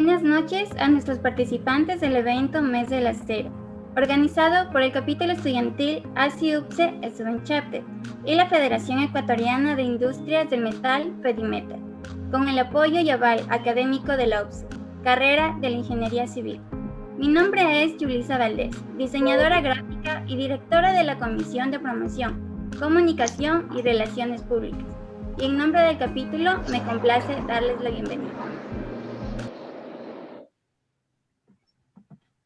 Buenas noches a nuestros participantes del evento Mes del Acero, organizado por el capítulo estudiantil ASI-UPCE Chapter y la Federación Ecuatoriana de Industrias del Metal FEDIMETAL, con el apoyo y aval académico de la UPCE, carrera de la Ingeniería Civil. Mi nombre es Yulisa Valdés, diseñadora gráfica y directora de la Comisión de Promoción, Comunicación y Relaciones Públicas, y en nombre del capítulo me complace darles la bienvenida.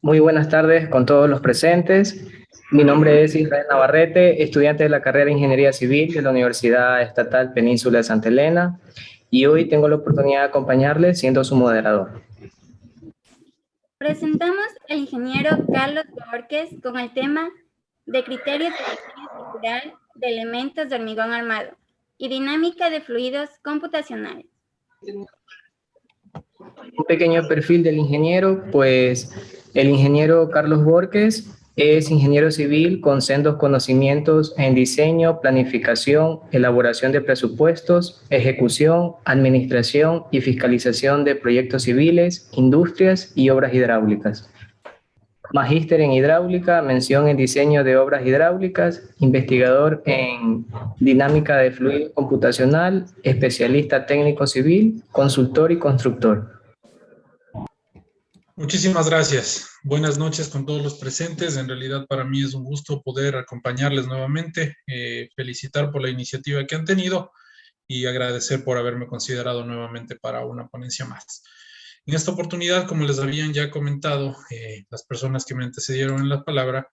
Muy buenas tardes con todos los presentes. Mi nombre es Israel Navarrete, estudiante de la carrera de Ingeniería Civil de la Universidad Estatal Península de Santa Elena, y hoy tengo la oportunidad de acompañarles siendo su moderador. Presentamos al ingeniero Carlos Borges con el tema de criterios de diseño estructural de elementos de hormigón armado y dinámica de fluidos computacionales. Un pequeño perfil del ingeniero, pues el ingeniero Carlos Borges es ingeniero civil con sendos conocimientos en diseño, planificación, elaboración de presupuestos, ejecución, administración y fiscalización de proyectos civiles, industrias y obras hidráulicas. Magíster en hidráulica, mención en diseño de obras hidráulicas, investigador en dinámica de fluido computacional, especialista técnico civil, consultor y constructor. Muchísimas gracias. Buenas noches con todos los presentes. En realidad para mí es un gusto poder acompañarles nuevamente, felicitar por la iniciativa que han tenido y agradecer por haberme considerado nuevamente para una ponencia más. En esta oportunidad, como les habían ya comentado las personas que me antecedieron en la palabra,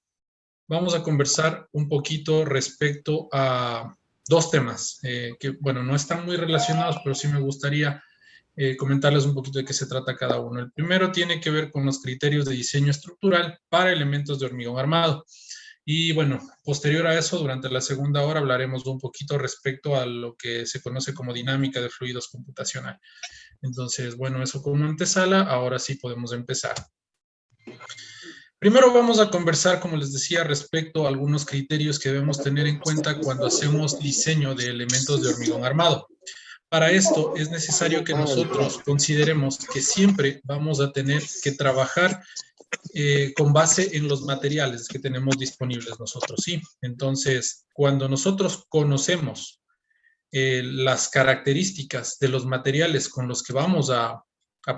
vamos a conversar un poquito respecto a dos temas que, bueno, no están muy relacionados, pero sí me gustaría comentarles un poquito de qué se trata cada uno. El primero tiene que ver con los criterios de diseño estructural para elementos de hormigón armado. Y bueno, posterior a eso, durante la segunda hora hablaremos un poquito respecto a lo que se conoce como dinámica de fluidos computacional. Entonces, bueno, eso como antesala, ahora sí podemos empezar. Primero vamos a conversar, como les decía, respecto a algunos criterios que debemos tener en cuenta cuando hacemos diseño de elementos de hormigón armado. Para esto es necesario que nosotros consideremos que siempre vamos a tener que trabajar con base en los materiales que tenemos disponibles nosotros, ¿sí? Entonces, cuando nosotros conocemos las características de los materiales con los que vamos a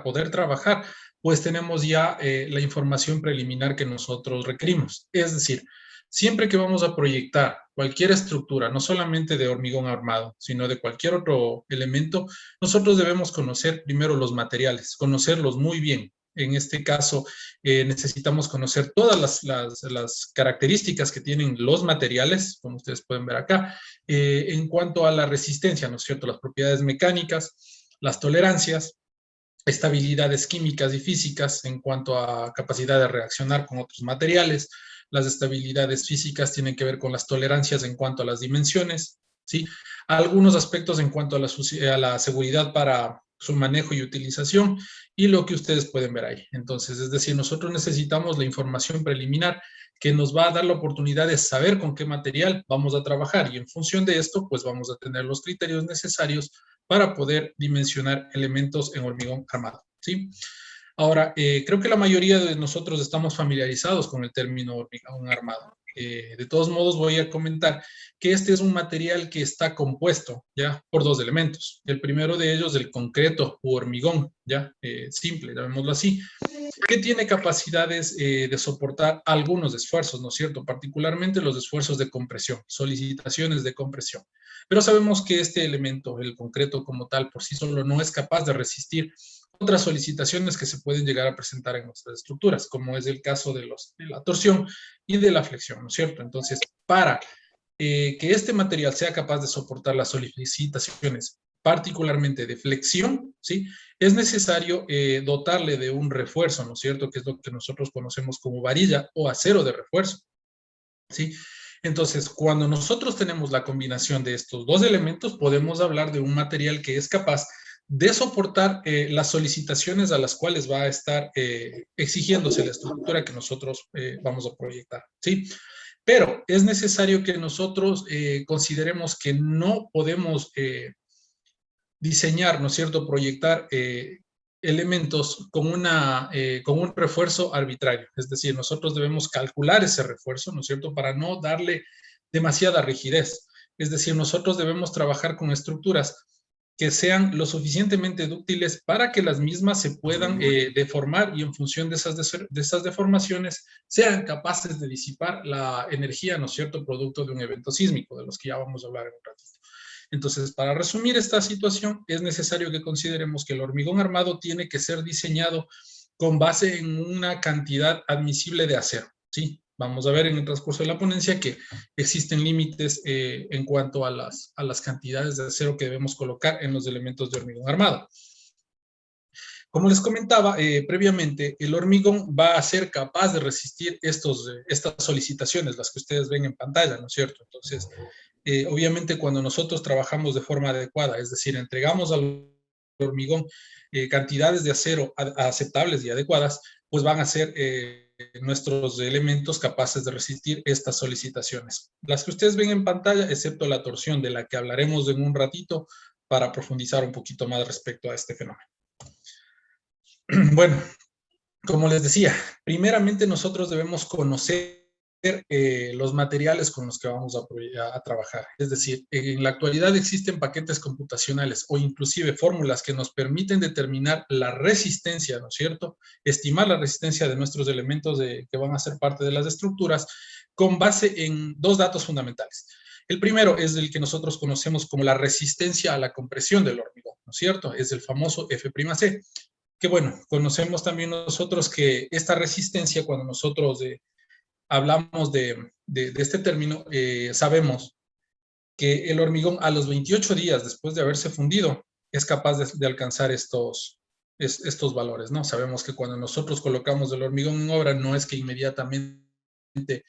poder trabajar, pues tenemos ya la información preliminar que nosotros requerimos. Es decir, siempre que vamos a proyectar cualquier estructura, no solamente de hormigón armado, sino de cualquier otro elemento, nosotros debemos conocer primero los materiales, conocerlos muy bien. En este caso, necesitamos conocer todas las características que tienen los materiales, como ustedes pueden ver acá, en cuanto a la resistencia, ¿no es cierto? Las propiedades mecánicas, las tolerancias, estabilidades químicas y físicas en cuanto a capacidad de reaccionar con otros materiales. Las estabilidades físicas tienen que ver con las tolerancias en cuanto a las dimensiones, ¿sí? Algunos aspectos en cuanto a la seguridad para su manejo y utilización y lo que ustedes pueden ver ahí. Entonces, es decir, nosotros necesitamos la información preliminar que nos va a dar la oportunidad de saber con qué material vamos a trabajar y en función de esto, pues vamos a tener los criterios necesarios para poder dimensionar elementos en hormigón armado, ¿sí? Ahora, creo que la mayoría de nosotros estamos familiarizados con el término hormigón armado. De todos modos, voy a comentar que este es un material que está compuesto ya por dos elementos. El primero de ellos, el concreto u hormigón, ya simple, llamémoslo así, que tiene capacidades de soportar algunos esfuerzos, ¿no es cierto? Particularmente los esfuerzos de compresión, solicitaciones de compresión. Pero sabemos que este elemento, el concreto como tal, por sí solo no es capaz de resistir otras solicitaciones que se pueden llegar a presentar en nuestras estructuras, como es el caso de la torsión y de la flexión, ¿no es cierto? Entonces, para que este material sea capaz de soportar las solicitaciones, particularmente de flexión, ¿sí? Es necesario dotarle de un refuerzo, ¿no es cierto? Que es lo que nosotros conocemos como varilla o acero de refuerzo, ¿sí? Entonces, cuando nosotros tenemos la combinación de estos dos elementos, podemos hablar de un material que es capaz de soportar las solicitaciones a las cuales va a estar exigiéndose la estructura que nosotros vamos a proyectar, ¿sí? Pero es necesario que nosotros consideremos que no podemos diseñar, ¿no es cierto?, proyectar elementos con un refuerzo arbitrario. Es decir, nosotros debemos calcular ese refuerzo, ¿no es cierto?, para no darle demasiada rigidez. Es decir, nosotros debemos trabajar con estructuras que sean lo suficientemente dúctiles para que las mismas se puedan deformar y en función de esas deformaciones sean capaces de disipar la energía, ¿no es cierto?, producto de un evento sísmico, de los que ya vamos a hablar en un ratito. Entonces, para resumir esta situación, es necesario que consideremos que el hormigón armado tiene que ser diseñado con base en una cantidad admisible de acero, ¿sí? Vamos a ver en el transcurso de la ponencia que existen límites en cuanto a las cantidades de acero que debemos colocar en los elementos de hormigón armado. Como les comentaba previamente, el hormigón va a ser capaz de resistir estas solicitaciones, las que ustedes ven en pantalla, ¿no es cierto? Entonces, obviamente cuando nosotros trabajamos de forma adecuada, es decir, entregamos al hormigón cantidades de acero aceptables y adecuadas, pues van a ser nuestros elementos capaces de resistir estas solicitaciones. Las que ustedes ven en pantalla, excepto la torsión, de la que hablaremos en un ratito para profundizar un poquito más respecto a este fenómeno. Bueno, como les decía, primeramente nosotros debemos conocer los materiales con los que vamos a trabajar. Es decir, en la actualidad existen paquetes computacionales o inclusive fórmulas que nos permiten determinar la resistencia, ¿no es cierto? Estimar la resistencia de nuestros elementos que van a ser parte de las estructuras con base en dos datos fundamentales. El primero es el que nosotros conocemos como la resistencia a la compresión del hormigón, ¿no es cierto? Es el famoso F'C. Que bueno, conocemos también nosotros que esta resistencia, cuando nosotros hablamos de este término, sabemos que el hormigón a los 28 días después de haberse fundido es capaz de alcanzar estos valores, ¿no? Sabemos que cuando nosotros colocamos el hormigón en obra no es que inmediatamente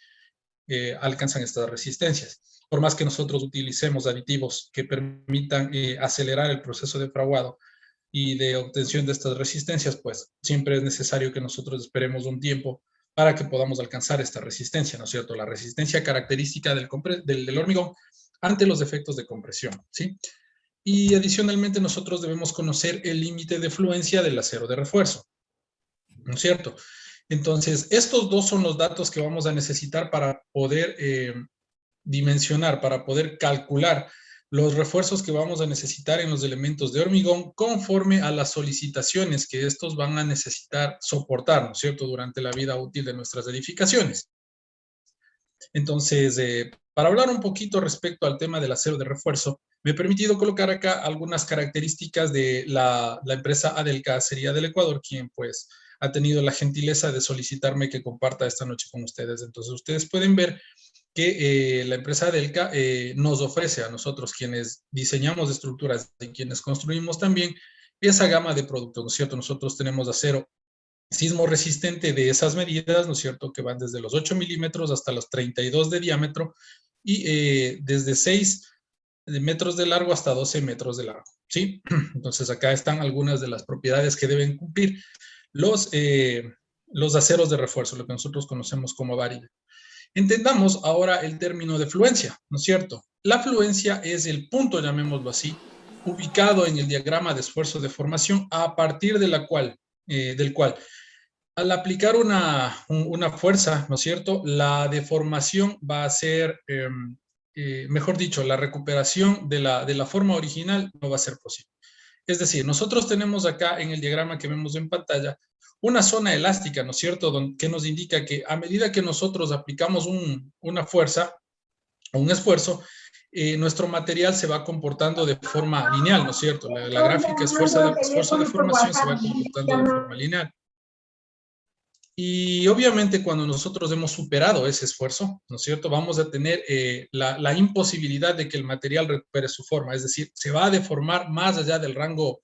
alcanzan estas resistencias. Por más que nosotros utilicemos aditivos que permitan acelerar el proceso de fraguado y de obtención de estas resistencias, pues siempre es necesario que nosotros esperemos un tiempo para que podamos alcanzar esta resistencia, ¿no es cierto? La resistencia característica del hormigón ante los efectos de compresión, ¿sí? Y adicionalmente nosotros debemos conocer el límite de fluencia del acero de refuerzo, ¿no es cierto? Entonces, estos dos son los datos que vamos a necesitar para poder dimensionar, para poder calcular los refuerzos que vamos a necesitar en los elementos de hormigón conforme a las solicitaciones que estos van a necesitar soportar, ¿no es cierto?, durante la vida útil de nuestras edificaciones. Entonces, para hablar un poquito respecto al tema del acero de refuerzo, me he permitido colocar acá algunas características de la empresa Adelca Acería del Ecuador, quien pues ha tenido la gentileza de solicitarme que comparta esta noche con ustedes. Entonces, ustedes pueden ver que la empresa Adelca nos ofrece a nosotros, quienes diseñamos estructuras y quienes construimos también, esa gama de productos, ¿no es cierto? Nosotros tenemos acero sismo resistente de esas medidas, ¿no es cierto?, que van desde los 8 milímetros hasta los 32 de diámetro y desde 6 metros de largo hasta 12 metros de largo, ¿sí? Entonces acá están algunas de las propiedades que deben cumplir los aceros de refuerzo, lo que nosotros conocemos como varilla. Entendamos ahora el término de fluencia, ¿no es cierto? La fluencia es el punto, llamémoslo así, ubicado en el diagrama de esfuerzo de formación a partir de del cual, al aplicar una fuerza, ¿no es cierto?, la deformación va a ser, mejor dicho, la recuperación de la forma original no va a ser posible. Es decir, nosotros tenemos acá en el diagrama que vemos en pantalla una zona elástica, ¿no es cierto?, que nos indica que a medida que nosotros aplicamos una fuerza o un esfuerzo, nuestro material se va comportando de forma lineal, ¿no es cierto? La gráfica esfuerzo de formación se va comportando de forma lineal. Y obviamente cuando nosotros hemos superado ese esfuerzo, ¿no es cierto?, vamos a tener la imposibilidad de que el material recupere su forma, es decir, se va a deformar más allá del rango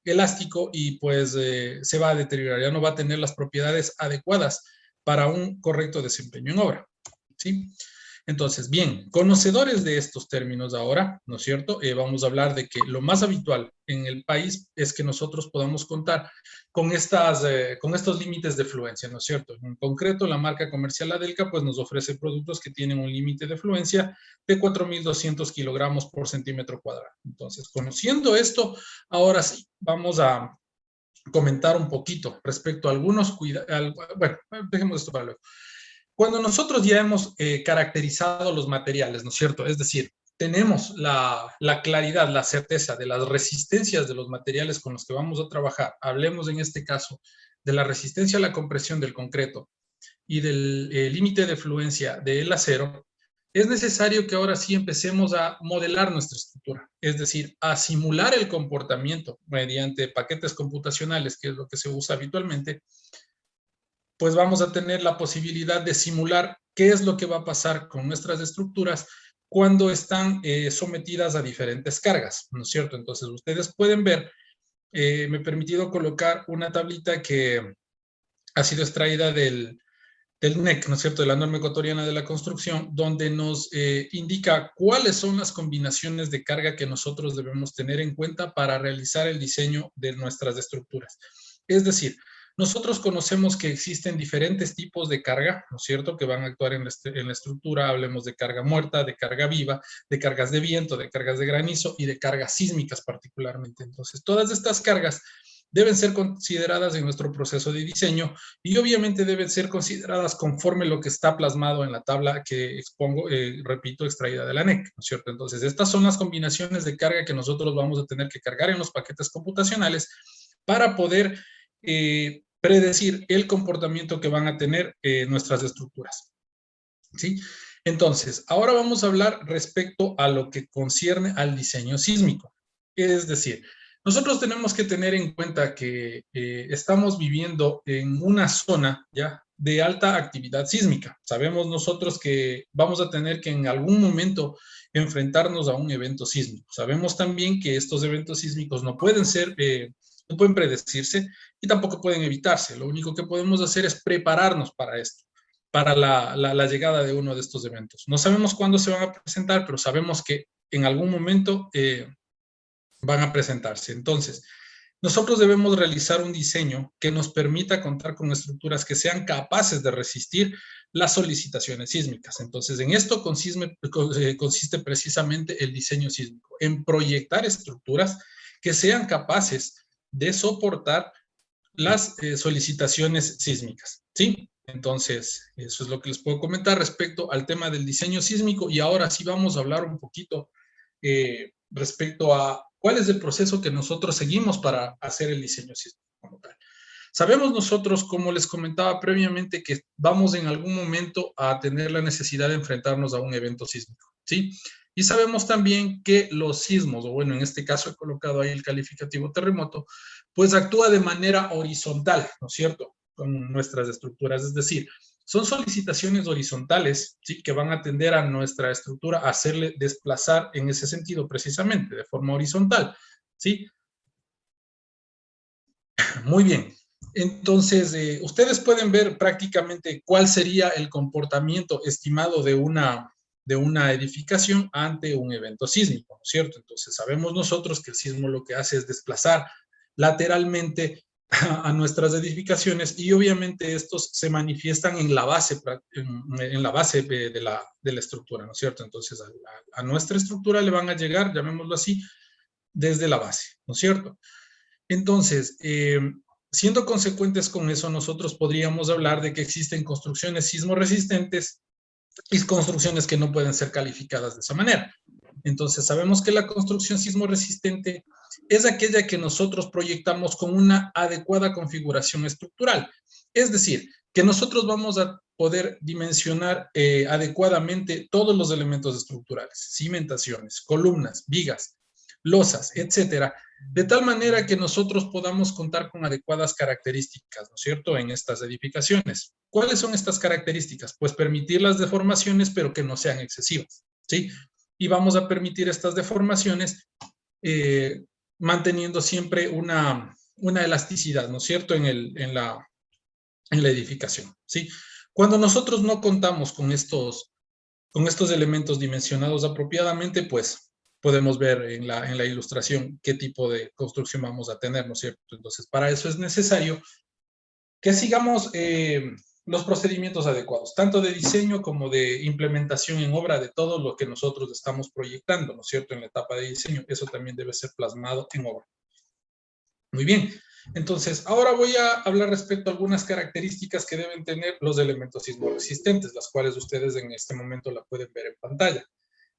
elástico y pues se va a deteriorar, ya no va a tener las propiedades adecuadas para un correcto desempeño en obra, ¿sí? Entonces, bien, conocedores de estos términos ahora, ¿no es cierto? Vamos a hablar de que lo más habitual en el país es que nosotros podamos contar con estos límites de fluencia, ¿no es cierto? En concreto, la marca comercial Adelca pues nos ofrece productos que tienen un límite de fluencia de 4.200 kilogramos por centímetro cuadrado. Entonces, conociendo esto, ahora sí, vamos a comentar un poquito respecto a algunos cuidados. Bueno, dejemos esto para luego. Cuando nosotros ya hemos caracterizado los materiales, ¿no es cierto? Es decir, tenemos la claridad, la certeza de las resistencias de los materiales con los que vamos a trabajar. Hablemos en este caso de la resistencia a la compresión del concreto y del límite de fluencia del acero. Es necesario que ahora sí empecemos a modelar nuestra estructura, es decir, a simular el comportamiento mediante paquetes computacionales, que es lo que se usa habitualmente. Pues vamos a tener la posibilidad de simular qué es lo que va a pasar con nuestras estructuras cuando están sometidas a diferentes cargas, ¿no es cierto? Entonces, ustedes pueden ver, me he permitido colocar una tablita que ha sido extraída del NEC, ¿no es cierto?, de la norma ecuatoriana de la construcción, donde nos indica cuáles son las combinaciones de carga que nosotros debemos tener en cuenta para realizar el diseño de nuestras estructuras. Es decir, nosotros conocemos que existen diferentes tipos de carga, ¿no es cierto?, que van a actuar en la estructura. Hablemos de carga muerta, de carga viva, de cargas de viento, de cargas de granizo y de cargas sísmicas particularmente. Entonces, todas estas cargas deben ser consideradas en nuestro proceso de diseño y obviamente deben ser consideradas conforme lo que está plasmado en la tabla que expongo, repito, extraída de la NEC, ¿no es cierto? Entonces, estas son las combinaciones de carga que nosotros vamos a tener que cargar en los paquetes computacionales para poder predecir el comportamiento que van a tener nuestras estructuras, ¿sí? Entonces, ahora vamos a hablar respecto a lo que concierne al diseño sísmico. Es decir, nosotros tenemos que tener en cuenta que estamos viviendo en una zona ya de alta actividad sísmica. Sabemos nosotros que vamos a tener que en algún momento enfrentarnos a un evento sísmico. Sabemos también que estos eventos sísmicos no pueden ser, no pueden predecirse y tampoco pueden evitarse. Lo único que podemos hacer es prepararnos para esto, para la llegada de uno de estos eventos. No sabemos cuándo se van a presentar, pero sabemos que en algún momento van a presentarse. Entonces, nosotros debemos realizar un diseño que nos permita contar con estructuras que sean capaces de resistir las solicitaciones sísmicas. Entonces, en esto consiste precisamente el diseño sísmico, en proyectar estructuras que sean capaces de soportar las solicitaciones sísmicas, ¿sí? Entonces, eso es lo que les puedo comentar respecto al tema del diseño sísmico. Y ahora sí vamos a hablar un poquito respecto a cuál es el proceso que nosotros seguimos para hacer el diseño sísmico como tal. Sabemos nosotros, como les comentaba previamente, que vamos en algún momento a tener la necesidad de enfrentarnos a un evento sísmico, ¿sí? Y sabemos también que los sismos, o bueno, en este caso he colocado ahí el calificativo terremoto, pues actúa de manera horizontal, ¿no es cierto?, con nuestras estructuras. Es decir, son solicitaciones horizontales, ¿sí?, que van a tender a nuestra estructura a hacerle desplazar en ese sentido precisamente, de forma horizontal, ¿sí? Muy bien. Entonces, ustedes pueden ver prácticamente cuál sería el comportamiento estimado de una edificación ante un evento sísmico, ¿no es cierto? Entonces, sabemos nosotros que el sismo lo que hace es desplazar lateralmente a nuestras edificaciones y obviamente estos se manifiestan en la base, de la estructura, ¿no es cierto? Entonces, a nuestra estructura le van a llegar, llamémoslo así, desde la base, ¿no es cierto? Entonces, siendo consecuentes con eso, nosotros podríamos hablar de que existen construcciones sismoresistentes y construcciones que no pueden ser calificadas de esa manera. Entonces, sabemos que la construcción sismoresistente es aquella que nosotros proyectamos con una adecuada configuración estructural. Es decir, que nosotros vamos a poder dimensionar adecuadamente todos los elementos estructurales, cimentaciones, columnas, vigas, losas, etcétera, de tal manera que nosotros podamos contar con adecuadas características, ¿no es cierto?, en estas edificaciones. ¿Cuáles son estas características? Pues permitir las deformaciones, pero que no sean excesivas, ¿sí? Y vamos a permitir estas deformaciones manteniendo siempre una elasticidad, ¿no es cierto?, en la edificación, ¿sí? Cuando nosotros no contamos con estos Con estos elementos dimensionados apropiadamente, pues podemos ver en la ilustración qué tipo de construcción vamos a tener, ¿no es cierto? Entonces, para eso es necesario que sigamos los procedimientos adecuados, tanto de diseño como de implementación en obra de todo lo que nosotros estamos proyectando, ¿no es cierto? En la etapa de diseño, eso también debe ser plasmado en obra. Muy bien, entonces ahora voy a hablar respecto a algunas características que deben tener los elementos sismoresistentes, las cuales ustedes en este momento la pueden ver en pantalla.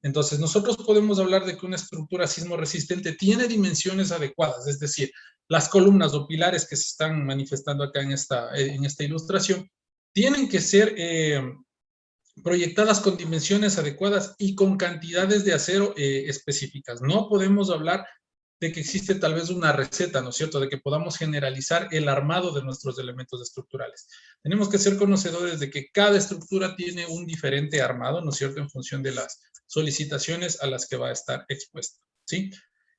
Entonces, nosotros podemos hablar de que una estructura sismoresistente tiene dimensiones adecuadas, es decir, las columnas o pilares que se están manifestando acá en esta ilustración tienen que ser proyectadas con dimensiones adecuadas y con cantidades de acero específicas. No podemos hablar de que existe tal vez una receta, ¿no es cierto?, de que podamos generalizar el armado de nuestros elementos estructurales. Tenemos que ser conocedores de que cada estructura tiene un diferente armado, ¿no es cierto?, en función de las solicitaciones a las que va a estar expuesta, ¿sí?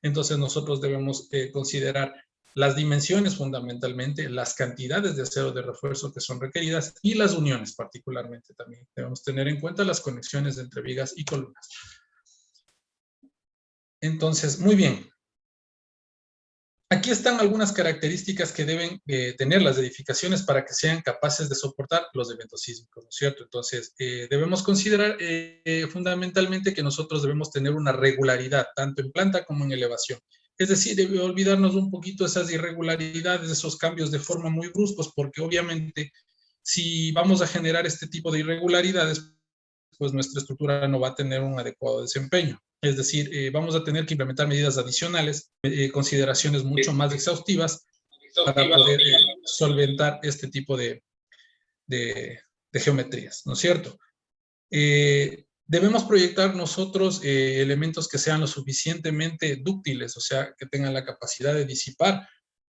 Entonces nosotros debemos considerar las dimensiones fundamentalmente, las cantidades de acero de refuerzo que son requeridas y las uniones particularmente también. Debemos tener en cuenta las conexiones entre vigas y columnas. Entonces, muy bien. Aquí están algunas características que deben tener las edificaciones para que sean capaces de soportar los eventos sísmicos, ¿no es cierto? Entonces, debemos considerar fundamentalmente que nosotros debemos tener una regularidad, tanto en planta como en elevación. Es decir, debe olvidarnos un poquito esas irregularidades, esos cambios de forma muy bruscos, porque obviamente si vamos a generar este tipo de irregularidades, pues nuestra estructura no va a tener un adecuado desempeño. Es decir, vamos a tener que implementar medidas adicionales, consideraciones mucho más exhaustivas para poder solventar este tipo de geometrías, ¿no es cierto? Debemos proyectar nosotros elementos que sean lo suficientemente dúctiles, o sea, que tengan la capacidad de disipar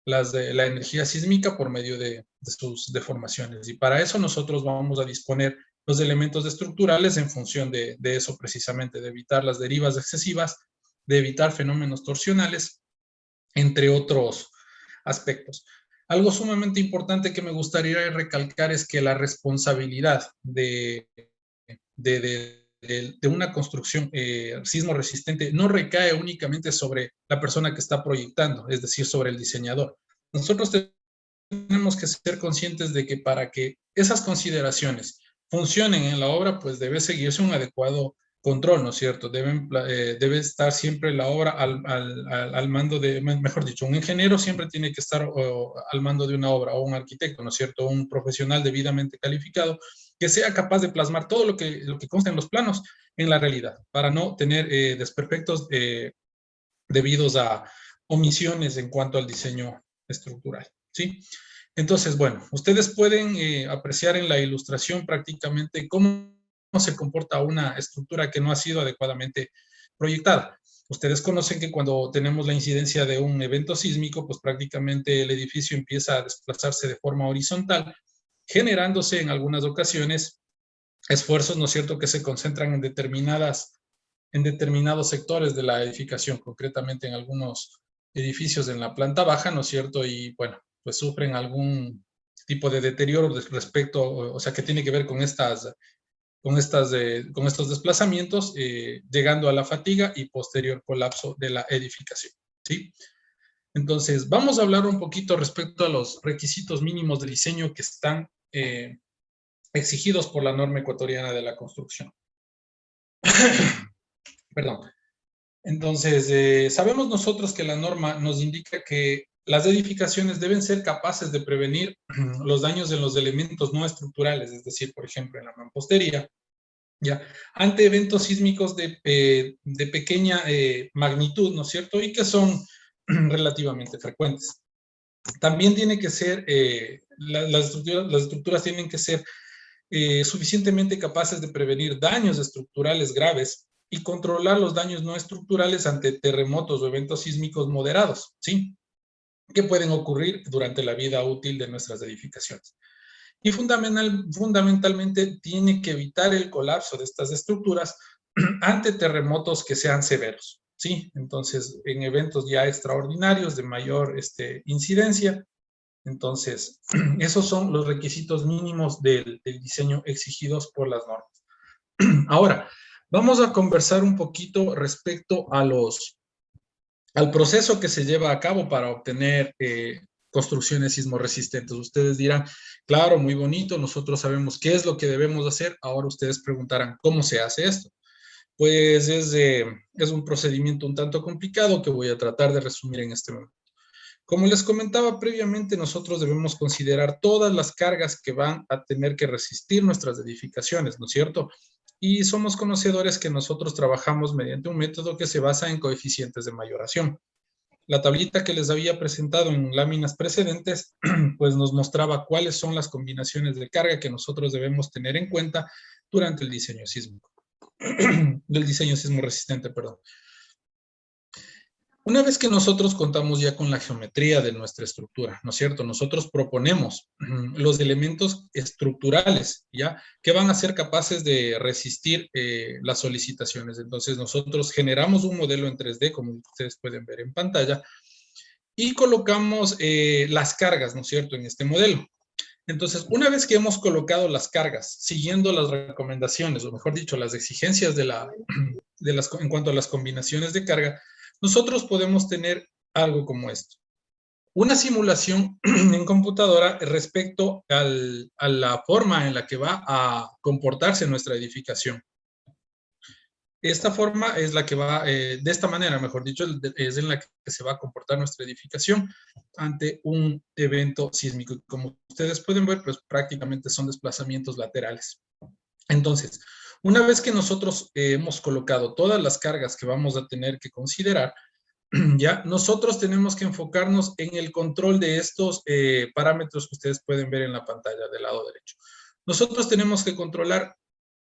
la energía sísmica por medio de sus deformaciones. Y para eso nosotros vamos a disponer los elementos estructurales en función de eso precisamente, de evitar las derivas excesivas, de evitar fenómenos torsionales, entre otros aspectos. Algo sumamente importante que me gustaría recalcar es que la responsabilidad de una construcción sismo resistente no recae únicamente sobre la persona que está proyectando, es decir, sobre el diseñador. Nosotros tenemos que ser conscientes de que para que esas consideraciones funcionen en la obra, pues debe seguirse un adecuado control, ¿no es cierto? Debe estar siempre la obra al mando de, mejor dicho, un ingeniero siempre tiene que estar al mando de una obra, o un arquitecto, ¿no es cierto? Un profesional debidamente calificado que sea capaz de plasmar todo lo que consta en los planos en la realidad, para no tener desperfectos debidos a omisiones en cuanto al diseño estructural, ¿sí? Entonces, bueno, ustedes pueden apreciar en la ilustración prácticamente cómo se comporta una estructura que no ha sido adecuadamente proyectada. Ustedes conocen que cuando tenemos la incidencia de un evento sísmico, pues prácticamente el edificio empieza a desplazarse de forma horizontal, generándose en algunas ocasiones esfuerzos, ¿no es cierto?, que se concentran en determinados sectores de la edificación, concretamente en algunos edificios en la planta baja, ¿no es cierto?, y bueno, pues sufren algún tipo de deterioro respecto, o sea, que tiene que ver con estos desplazamientos, llegando a la fatiga y posterior colapso de la edificación, ¿sí? Entonces, vamos a hablar un poquito respecto a los requisitos mínimos de diseño que están exigidos por la norma ecuatoriana de la construcción. Perdón. Entonces, sabemos nosotros que la norma nos indica que las edificaciones deben ser capaces de prevenir los daños en los elementos no estructurales, es decir, por ejemplo, en la mampostería, ¿ya? Ante eventos sísmicos de pequeña magnitud, ¿no es cierto? Y que son relativamente frecuentes. También tiene que ser, las estructuras tienen que ser suficientemente capaces de prevenir daños estructurales graves y controlar los daños no estructurales ante terremotos o eventos sísmicos moderados, ¿sí?, que pueden ocurrir durante la vida útil de nuestras edificaciones. Y fundamentalmente tiene que evitar el colapso de estas estructuras ante terremotos que sean severos, ¿sí? Entonces, en eventos ya extraordinarios de mayor incidencia, entonces, esos son los requisitos mínimos del diseño exigidos por las normas. Ahora, vamos a conversar un poquito respecto a al proceso que se lleva a cabo para obtener construcciones sismorresistentes. Ustedes dirán, claro, muy bonito, nosotros sabemos qué es lo que debemos hacer. Ahora ustedes preguntarán, ¿cómo se hace esto? Pues es un procedimiento un tanto complicado que voy a tratar de resumir en este momento. Como les comentaba previamente, nosotros debemos considerar todas las cargas que van a tener que resistir nuestras edificaciones, ¿no es cierto? Y somos conocedores que nosotros trabajamos mediante un método que se basa en coeficientes de mayoración. La tablita que les había presentado en láminas precedentes, pues nos mostraba cuáles son las combinaciones de carga que nosotros debemos tener en cuenta durante el diseño sísmico, del diseño sismo resistente, perdón. Una vez que nosotros contamos ya con la geometría de nuestra estructura, ¿no es cierto? Nosotros proponemos los elementos estructurales, ¿ya? Que van a ser capaces de resistir las solicitaciones. Entonces, nosotros generamos un modelo en 3D, como ustedes pueden ver en pantalla, y colocamos las cargas, ¿no es cierto?, en este modelo. Entonces, una vez que hemos colocado las cargas, siguiendo las recomendaciones, o mejor dicho, las exigencias en cuanto a las combinaciones de carga, nosotros podemos tener algo como esto. Una simulación en computadora respecto a la forma en la que va a comportarse nuestra edificación. Esta forma es la que va, de esta manera, mejor dicho, es en la que se va a comportar nuestra edificación ante un evento sísmico. Como ustedes pueden ver, pues prácticamente son desplazamientos laterales. Entonces, una vez que nosotros hemos colocado todas las cargas que vamos a tener que considerar, ya nosotros tenemos que enfocarnos en el control de estos parámetros que ustedes pueden ver en la pantalla del lado derecho. Nosotros tenemos que controlar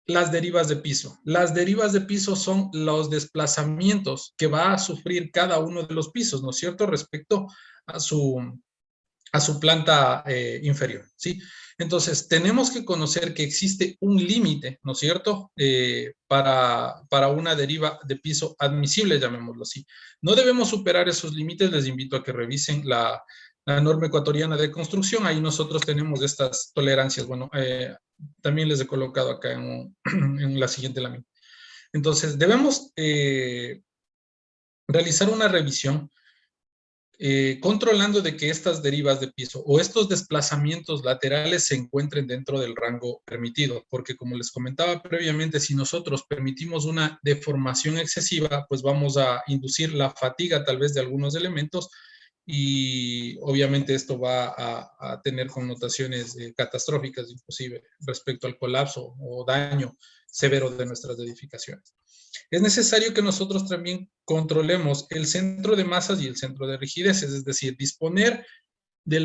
las derivas de piso. Las derivas de piso son los desplazamientos que va a sufrir cada uno de los pisos, ¿no es cierto?, respecto a su planta inferior, ¿sí? Entonces, tenemos que conocer que existe un límite, ¿no es cierto?, para una deriva de piso admisible, llamémoslo así. No debemos superar esos límites. Les invito a que revisen la norma ecuatoriana de construcción. Ahí nosotros tenemos estas tolerancias. Bueno, también les he colocado acá en la siguiente lámina. Entonces, debemos realizar una revisión controlando de que estas derivas de piso o estos desplazamientos laterales se encuentren dentro del rango permitido, porque como les comentaba previamente, si nosotros permitimos una deformación excesiva, pues vamos a inducir la fatiga tal vez de algunos elementos y obviamente esto va a tener connotaciones catastróficas inclusive respecto al colapso o daño severo de nuestras edificaciones. Es necesario que nosotros también controlemos el centro de masas y el centro de rigideces, es decir, disponer de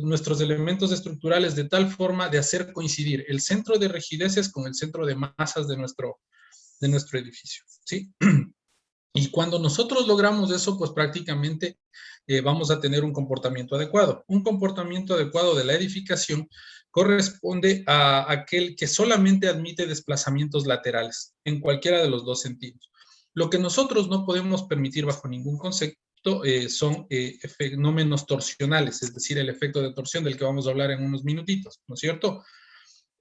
nuestros elementos estructurales de tal forma de hacer coincidir el centro de rigideces con el centro de masas de nuestro edificio, ¿sí? Y cuando nosotros logramos eso, pues prácticamente vamos a tener un comportamiento adecuado. Un comportamiento adecuado de la edificación corresponde a aquel que solamente admite desplazamientos laterales en cualquiera de los dos sentidos. Lo que nosotros no podemos permitir bajo ningún concepto son fenómenos torsionales, es decir, el efecto de torsión del que vamos a hablar en unos minutitos, ¿no es cierto?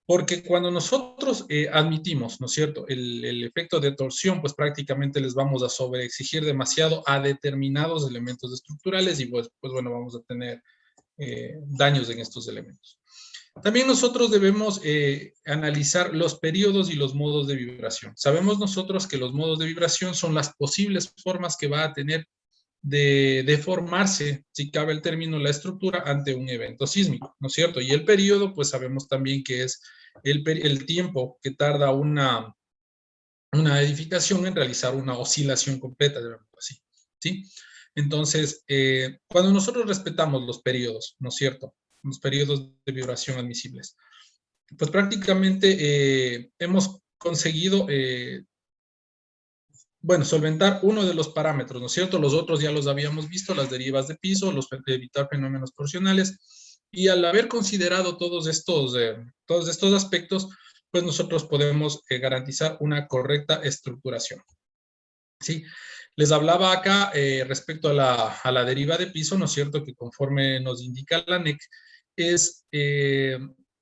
Porque cuando nosotros admitimos, ¿no es cierto?, el efecto de torsión, pues prácticamente les vamos a sobreexigir demasiado a determinados elementos estructurales y pues bueno, vamos a tener daños en estos elementos. También nosotros debemos analizar los periodos y los modos de vibración. Sabemos nosotros que los modos de vibración son las posibles formas que va a tener de deformarse, si cabe el término, la estructura ante un evento sísmico, ¿no es cierto? Y el periodo, pues sabemos también que es el tiempo que tarda una edificación en realizar una oscilación completa, así, ¿sí? Entonces, cuando nosotros respetamos los periodos, ¿no es cierto?, los periodos de vibración admisibles, pues prácticamente hemos conseguido bueno, solventar uno de los parámetros, ¿no es cierto? Los otros ya los habíamos visto, las derivas de piso, evitar fenómenos torsionales, y al haber considerado todos estos aspectos, pues nosotros podemos garantizar una correcta estructuración, ¿sí? Les hablaba acá respecto a la deriva de piso, ¿no es cierto?, que conforme nos indica la NEC, es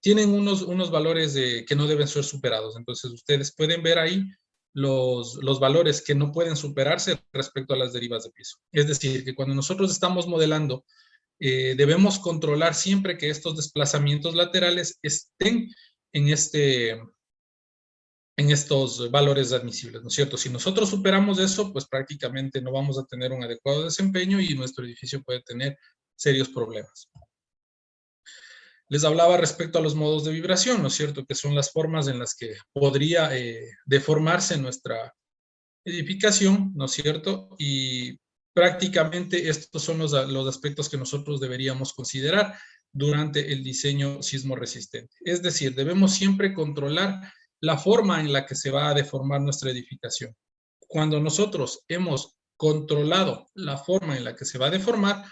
tienen unos valores que no deben ser superados. Entonces, ustedes pueden ver ahí los valores que no pueden superarse respecto a las derivas de piso. Es decir, que cuando nosotros estamos modelando, debemos controlar siempre que estos desplazamientos laterales estén en estos valores admisibles, ¿no es cierto? Si nosotros superamos eso, pues prácticamente no vamos a tener un adecuado desempeño y nuestro edificio puede tener serios problemas. Les hablaba respecto a los modos de vibración, ¿no es cierto? Que son las formas en las que podría deformarse nuestra edificación, ¿no es cierto? Y prácticamente estos son los aspectos que nosotros deberíamos considerar durante el diseño sismo resistente. Es decir, debemos siempre controlar la forma en la que se va a deformar nuestra edificación. Cuando nosotros hemos controlado la forma en la que se va a deformar,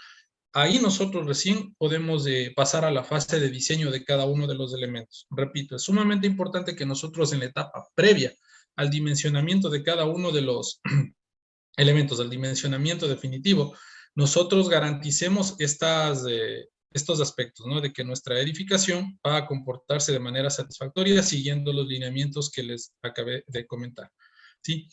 ahí nosotros recién podemos pasar a la fase de diseño de cada uno de los elementos. Repito, es sumamente importante que nosotros en la etapa previa al dimensionamiento de cada uno de los elementos, al dimensionamiento definitivo, nosotros garanticemos estos aspectos, ¿no? De que nuestra edificación va a comportarse de manera satisfactoria siguiendo los lineamientos que les acabé de comentar, ¿sí?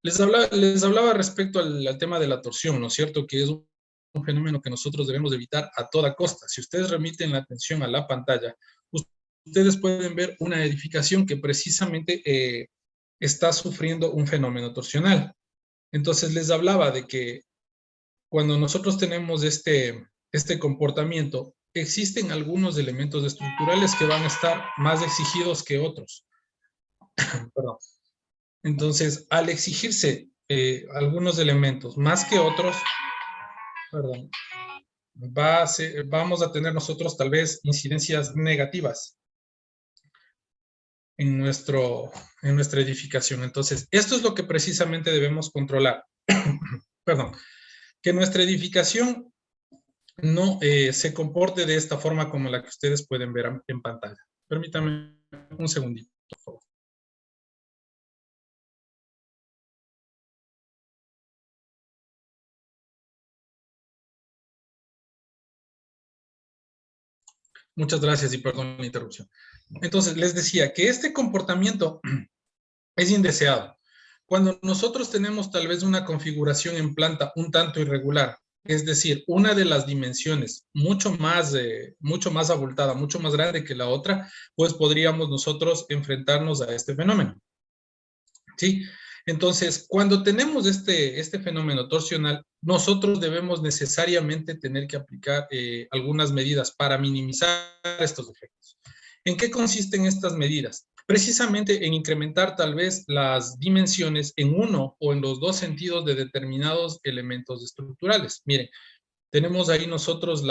Les hablaba respecto al tema de la torsión, ¿no es cierto? Que es un fenómeno que nosotros debemos evitar a toda costa. Si ustedes remiten la atención a la pantalla, ustedes pueden ver una edificación que precisamente está sufriendo un fenómeno torsional. Entonces les hablaba de que cuando nosotros tenemos este comportamiento, existen algunos elementos estructurales que van a estar más exigidos que otros. Perdón. Entonces, al exigirse algunos elementos más que otros, perdón, vamos a tener nosotros tal vez incidencias negativas en nuestra edificación. Entonces, esto es lo que precisamente debemos controlar. Perdón. Que nuestra edificación no se comporte de esta forma como la que ustedes pueden ver en pantalla. Permítanme un segundito, por favor. Muchas gracias y perdón la interrupción. Entonces, les decía que este comportamiento es indeseado. Cuando nosotros tenemos tal vez una configuración en planta un tanto irregular, es decir, una de las dimensiones mucho más abultada, mucho más grande que la otra, pues podríamos nosotros enfrentarnos a este fenómeno. ¿Sí? Entonces, cuando tenemos este fenómeno torsional, nosotros debemos necesariamente tener que aplicar algunas medidas para minimizar estos efectos. ¿En qué consisten estas medidas? Precisamente en incrementar tal vez las dimensiones en uno o en los dos sentidos de determinados elementos estructurales. Miren, tenemos ahí nosotros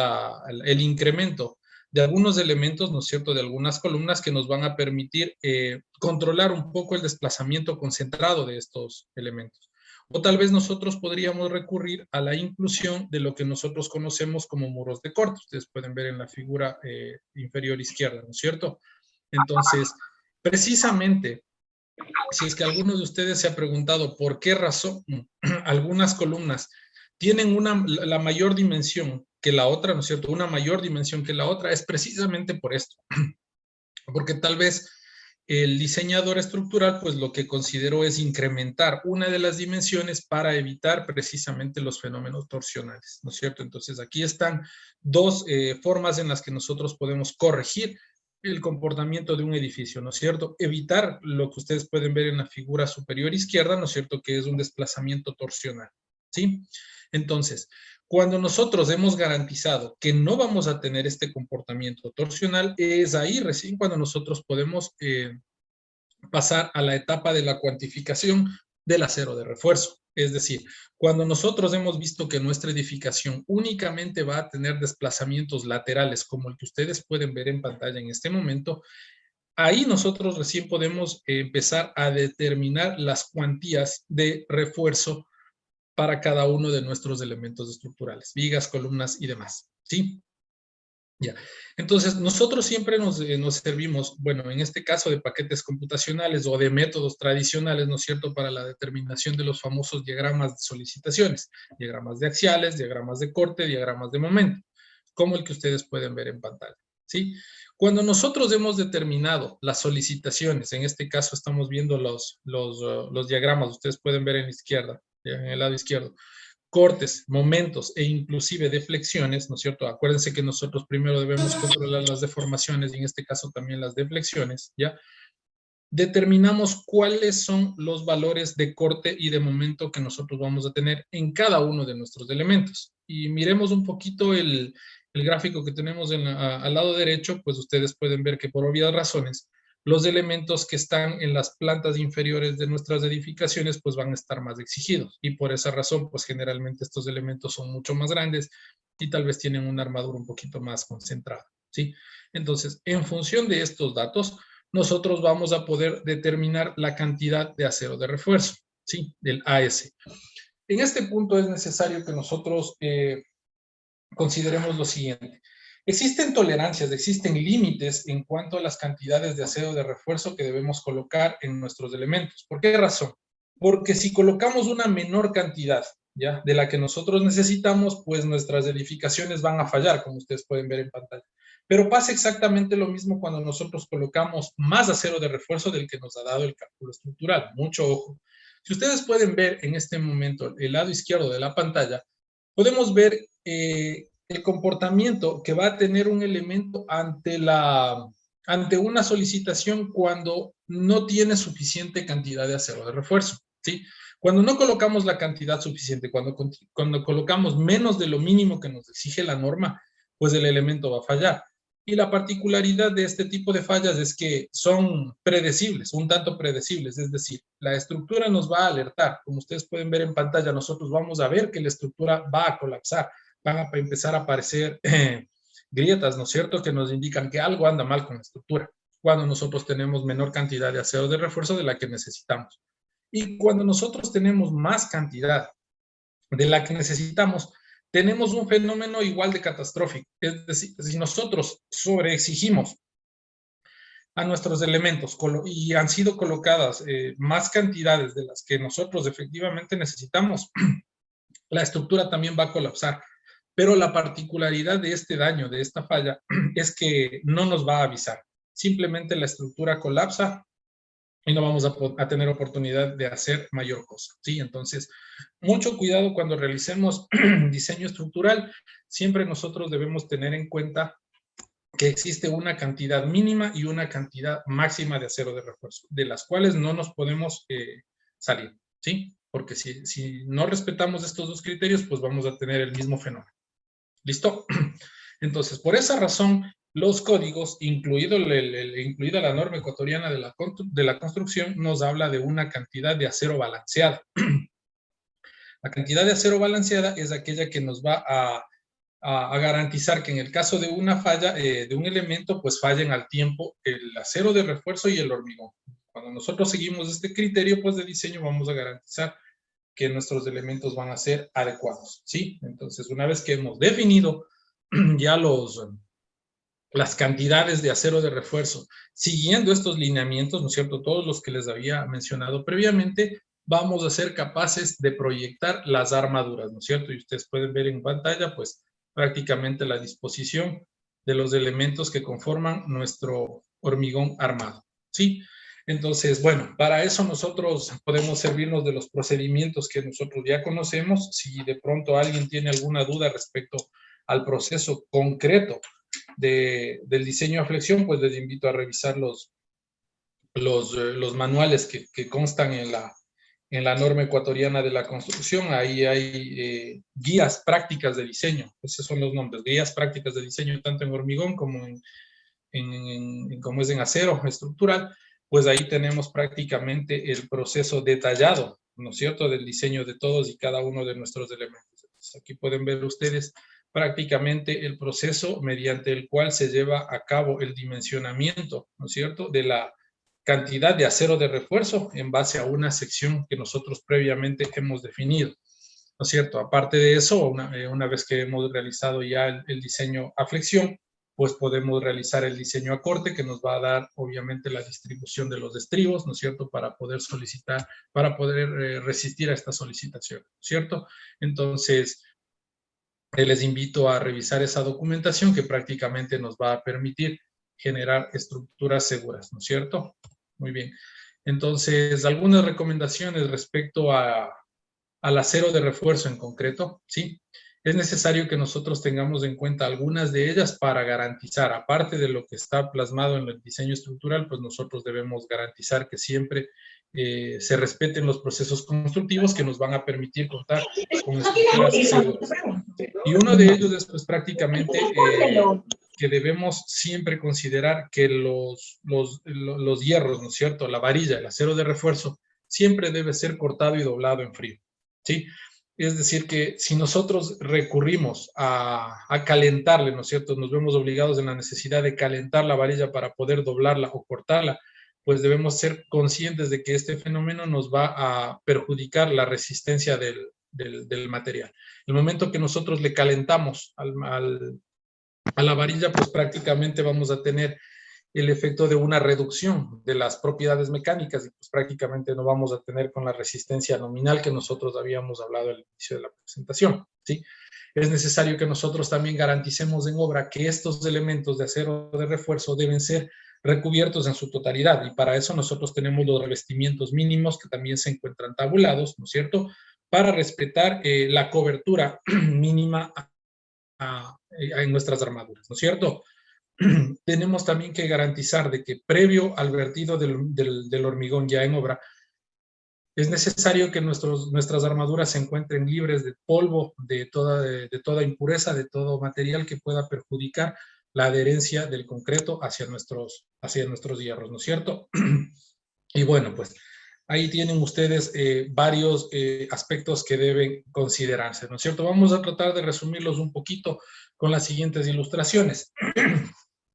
el incremento de algunos elementos, ¿no es cierto?, de algunas columnas que nos van a permitir controlar un poco el desplazamiento concentrado de estos elementos. O tal vez nosotros podríamos recurrir a la inclusión de lo que nosotros conocemos como muros de corte. Ustedes pueden ver en la figura inferior izquierda, ¿no es cierto? Entonces, precisamente, si es que alguno de ustedes se ha preguntado por qué razón algunas columnas tienen la mayor dimensión que la otra, ¿no es cierto? Una mayor dimensión que la otra, es precisamente por esto. Porque tal vez el diseñador estructural, pues lo que consideró es incrementar una de las dimensiones para evitar precisamente los fenómenos torsionales, ¿no es cierto? Entonces aquí están dos formas en las que nosotros podemos corregir el comportamiento de un edificio, ¿no es cierto? Evitar lo que ustedes pueden ver en la figura superior izquierda, ¿no es cierto? Que es un desplazamiento torsional, ¿sí? Entonces, cuando nosotros hemos garantizado que no vamos a tener este comportamiento torsional, es ahí recién cuando nosotros podemos pasar a la etapa de la cuantificación del acero de refuerzo. Es decir, cuando nosotros hemos visto que nuestra edificación únicamente va a tener desplazamientos laterales, como el que ustedes pueden ver en pantalla en este momento, ahí nosotros recién podemos empezar a determinar las cuantías de refuerzo para cada uno de nuestros elementos estructurales, vigas, columnas y demás, ¿sí? Ya. Entonces, nosotros siempre nos servimos, bueno, en este caso de paquetes computacionales o de métodos tradicionales, ¿no es cierto?, para la determinación de los famosos diagramas de solicitaciones, diagramas de axiales, diagramas de corte, diagramas de momento, como el que ustedes pueden ver en pantalla, ¿sí? Cuando nosotros hemos determinado las solicitaciones, en este caso estamos viendo los diagramas, ustedes pueden ver en la izquierda, en el lado izquierdo, cortes, momentos e inclusive deflexiones, ¿no es cierto? Acuérdense que nosotros primero debemos controlar las deformaciones y en este caso también las deflexiones, ¿ya? Determinamos cuáles son los valores de corte y de momento que nosotros vamos a tener en cada uno de nuestros elementos. Y miremos un poquito el gráfico que tenemos al lado derecho, pues ustedes pueden ver que por obvias razones, los elementos que están en las plantas inferiores de nuestras edificaciones, pues van a estar más exigidos. Y por esa razón, pues generalmente estos elementos son mucho más grandes y tal vez tienen una armadura un poquito más concentrada, ¿sí? Entonces, en función de estos datos, nosotros vamos a poder determinar la cantidad de acero de refuerzo, ¿sí? Del AS. En este punto es necesario que nosotros consideremos lo siguiente. Existen tolerancias, existen límites en cuanto a las cantidades de acero de refuerzo que debemos colocar en nuestros elementos. ¿Por qué razón? Porque si colocamos una menor cantidad, ¿ya?, de la que nosotros necesitamos, pues nuestras edificaciones van a fallar, como ustedes pueden ver en pantalla. Pero pasa exactamente lo mismo cuando nosotros colocamos más acero de refuerzo del que nos ha dado el cálculo estructural. Mucho ojo. Si ustedes pueden ver en este momento el lado izquierdo de la pantalla, podemos ver el comportamiento que va a tener un elemento ante una solicitación cuando no tiene suficiente cantidad de acero de refuerzo, ¿sí? Cuando no colocamos la cantidad suficiente, cuando colocamos menos de lo mínimo que nos exige la norma, pues el elemento va a fallar. Y la particularidad de este tipo de fallas es que son predecibles, un tanto predecibles, es decir, la estructura nos va a alertar. Como ustedes pueden ver en pantalla, nosotros vamos a ver que la estructura va a colapsar, van a empezar a aparecer grietas, ¿no es cierto?, que nos indican que algo anda mal con la estructura, cuando nosotros tenemos menor cantidad de acero de refuerzo de la que necesitamos. Y cuando nosotros tenemos más cantidad de la que necesitamos, tenemos un fenómeno igual de catastrófico. Es decir, si nosotros sobreexigimos a nuestros elementos y han sido colocadas más cantidades de las que nosotros efectivamente necesitamos, la estructura también va a colapsar. Pero la particularidad de este daño, de esta falla, es que no nos va a avisar. Simplemente la estructura colapsa y no vamos a tener oportunidad de hacer mayor cosa, ¿sí? Entonces, mucho cuidado cuando realicemos diseño estructural. Siempre nosotros debemos tener en cuenta que existe una cantidad mínima y una cantidad máxima de acero de refuerzo, de las cuales no nos podemos salir, ¿sí? Porque si no respetamos estos dos criterios, pues vamos a tener el mismo fenómeno. ¿Listo? Entonces, por esa razón, los códigos, incluida la norma ecuatoriana de la construcción, nos habla de una cantidad de acero balanceada. La cantidad de acero balanceada es aquella que nos va a garantizar que en el caso de una falla de un elemento, pues fallen al tiempo el acero de refuerzo y el hormigón. Cuando nosotros seguimos este criterio, pues de diseño, vamos a garantizar que nuestros elementos van a ser adecuados, ¿sí? Entonces, una vez que hemos definido ya las cantidades de acero de refuerzo, siguiendo estos lineamientos, ¿no es cierto?, todos los que les había mencionado previamente, vamos a ser capaces de proyectar las armaduras, ¿no es cierto? Y ustedes pueden ver en pantalla, pues, prácticamente la disposición de los elementos que conforman nuestro hormigón armado, ¿sí? Entonces, bueno, para eso nosotros podemos servirnos de los procedimientos que nosotros ya conocemos. Si de pronto alguien tiene alguna duda respecto al proceso concreto del diseño a flexión, pues les invito a revisar los manuales que constan en la norma ecuatoriana de la construcción. Ahí hay guías prácticas de diseño, esos son los nombres, guías prácticas de diseño tanto en hormigón como como es en acero estructural. Pues ahí tenemos prácticamente el proceso detallado, ¿no es cierto?, del diseño de todos y cada uno de nuestros elementos. Entonces, aquí pueden ver ustedes prácticamente el proceso mediante el cual se lleva a cabo el dimensionamiento, ¿no es cierto?, de la cantidad de acero de refuerzo en base a una sección que nosotros previamente hemos definido, ¿no es cierto? Aparte de eso, una vez que hemos realizado ya el diseño a flexión, pues podemos realizar el diseño a corte, que nos va a dar obviamente la distribución de los estribos, ¿no es cierto?, para poder solicitar, para poder resistir a esta solicitación, ¿no es cierto? Entonces, les invito a revisar esa documentación que prácticamente nos va a permitir generar estructuras seguras, ¿no es cierto? Muy bien. Entonces, algunas recomendaciones respecto al acero de refuerzo en concreto, ¿sí? Es necesario que nosotros tengamos en cuenta algunas de ellas para garantizar, aparte de lo que está plasmado en el diseño estructural, pues nosotros debemos garantizar que siempre se respeten los procesos constructivos que nos van a permitir contar con estructuras seguras. Y uno de ellos es pues prácticamente que debemos siempre considerar que los hierros, ¿no es cierto? La varilla, el acero de refuerzo, siempre debe ser cortado y doblado en frío, ¿sí? Es decir, que si nosotros recurrimos a calentarle, ¿no es cierto? Nos vemos obligados en la necesidad de calentar la varilla para poder doblarla o cortarla, pues debemos ser conscientes de que este fenómeno nos va a perjudicar la resistencia del material. El momento que nosotros le calentamos a la varilla, pues prácticamente vamos a tener el efecto de una reducción de las propiedades mecánicas y pues prácticamente no vamos a tener con la resistencia nominal que nosotros habíamos hablado al inicio de la presentación, ¿sí? Es necesario que nosotros también garanticemos en obra que estos elementos de acero de refuerzo deben ser recubiertos en su totalidad y para eso nosotros tenemos los revestimientos mínimos que también se encuentran tabulados, ¿no es cierto?, para respetar la cobertura mínima en nuestras armaduras, ¿no es cierto? Tenemos también que garantizar de que previo al vertido del hormigón ya en obra, es necesario que nuestras armaduras se encuentren libres de polvo, de toda impureza, de todo material que pueda perjudicar la adherencia del concreto hacia nuestros hierros, ¿no es cierto? Y bueno, pues ahí tienen ustedes varios aspectos que deben considerarse, ¿no es cierto? Vamos a tratar de resumirlos un poquito con las siguientes ilustraciones.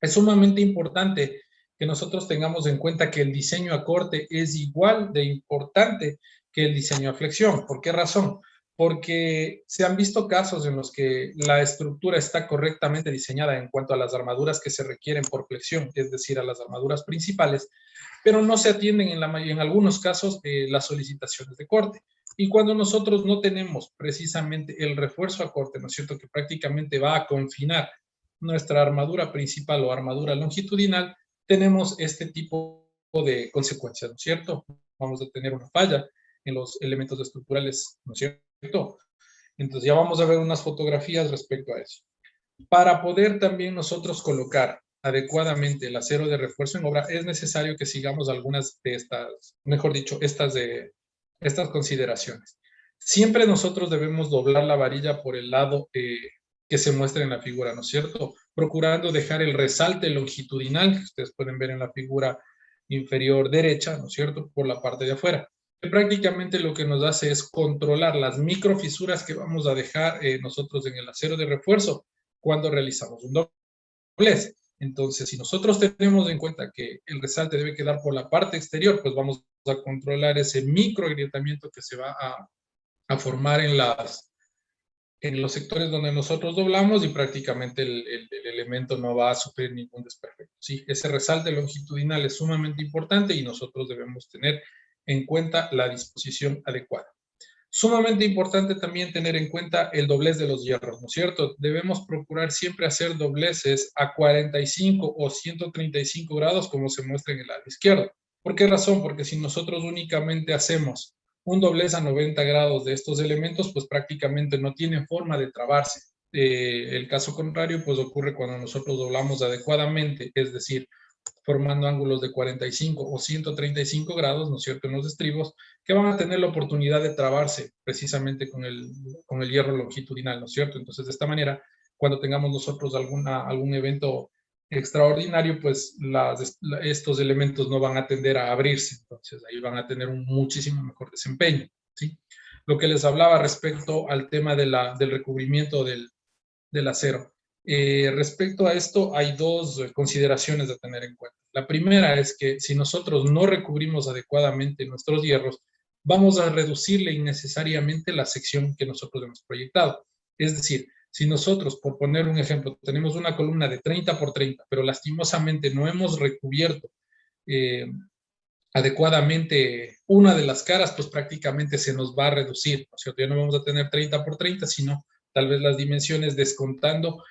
Es sumamente importante que nosotros tengamos en cuenta que el diseño a corte es igual de importante que el diseño a flexión. ¿Por qué razón? Porque se han visto casos en los que la estructura está correctamente diseñada en cuanto a las armaduras que se requieren por flexión, es decir, a las armaduras principales, pero no se atienden en algunos casos las solicitaciones de corte. Y cuando nosotros no tenemos precisamente el refuerzo a corte, ¿no es cierto?, que prácticamente va a confinar nuestra armadura principal o armadura longitudinal, tenemos este tipo de consecuencias, ¿no es cierto? Vamos a tener una falla en los elementos estructurales, ¿no es cierto? Entonces ya vamos a ver unas fotografías respecto a eso. Para poder también nosotros colocar adecuadamente el acero de refuerzo en obra, es necesario que sigamos algunas de estas, mejor dicho, estas consideraciones. Siempre nosotros debemos doblar la varilla por el lado que se muestra en la figura, ¿no es cierto? Procurando dejar el resalte longitudinal, que ustedes pueden ver en la figura inferior derecha, ¿no es cierto?, por la parte de afuera. Que prácticamente lo que nos hace es controlar las microfisuras que vamos a dejar nosotros en el acero de refuerzo cuando realizamos un doblez. Entonces, si nosotros tenemos en cuenta que el resalte debe quedar por la parte exterior, pues vamos a controlar ese microagrietamiento que se va a formar en los sectores donde nosotros doblamos y prácticamente el elemento no va a sufrir ningún desperfecto. ¿Sí? Ese resalte longitudinal es sumamente importante y nosotros debemos tener en cuenta la disposición adecuada. Sumamente importante también tener en cuenta el doblez de los hierros, ¿no es cierto? Debemos procurar siempre hacer dobleces a 45 o 135 grados como se muestra en el lado izquierdo. ¿Por qué razón? Porque si nosotros únicamente hacemos un doblez a 90 grados de estos elementos, pues prácticamente no tienen forma de trabarse. El caso contrario, pues ocurre cuando nosotros doblamos adecuadamente, es decir, formando ángulos de 45 o 135 grados, ¿no es cierto?, en los estribos, que van a tener la oportunidad de trabarse precisamente con el hierro longitudinal, ¿no es cierto? Entonces, de esta manera, cuando tengamos nosotros algún evento extraordinario, pues estos elementos no van a tender a abrirse, entonces ahí van a tener un muchísimo mejor desempeño, ¿sí? Lo que les hablaba respecto al tema del recubrimiento del acero. Respecto a esto, hay dos consideraciones a tener en cuenta. La primera es que si nosotros no recubrimos adecuadamente nuestros hierros, vamos a reducirle innecesariamente la sección que nosotros hemos proyectado. Es decir, si nosotros, por poner un ejemplo, tenemos una columna de 30 por 30, pero lastimosamente no hemos recubierto adecuadamente una de las caras, pues prácticamente se nos va a reducir, ¿no es cierto? Ya no vamos a tener 30 por 30, sino tal vez las dimensiones descontando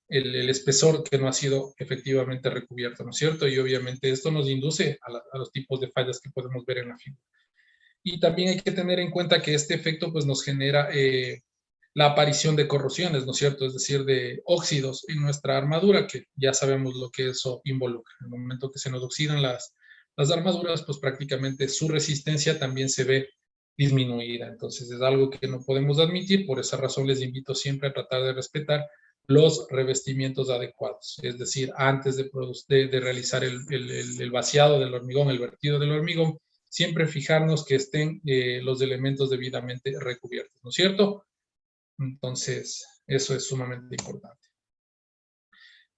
el espesor que no ha sido efectivamente recubierto, ¿no es cierto? Y obviamente esto nos induce a los tipos de fallas que podemos ver en la figura. Y también hay que tener en cuenta que este efecto pues, nos genera la aparición de corrosiones, ¿no es cierto? Es decir, de óxidos en nuestra armadura, que ya sabemos lo que eso involucra. En el momento que se nos oxidan las armaduras, pues prácticamente su resistencia también se ve disminuida. Entonces es algo que no podemos admitir, por esa razón les invito siempre a tratar de respetar los revestimientos adecuados. Es decir, antes de realizar el vaciado del hormigón, el vertido del hormigón, siempre fijarnos que estén los elementos debidamente recubiertos, ¿no es cierto? Entonces, eso es sumamente importante.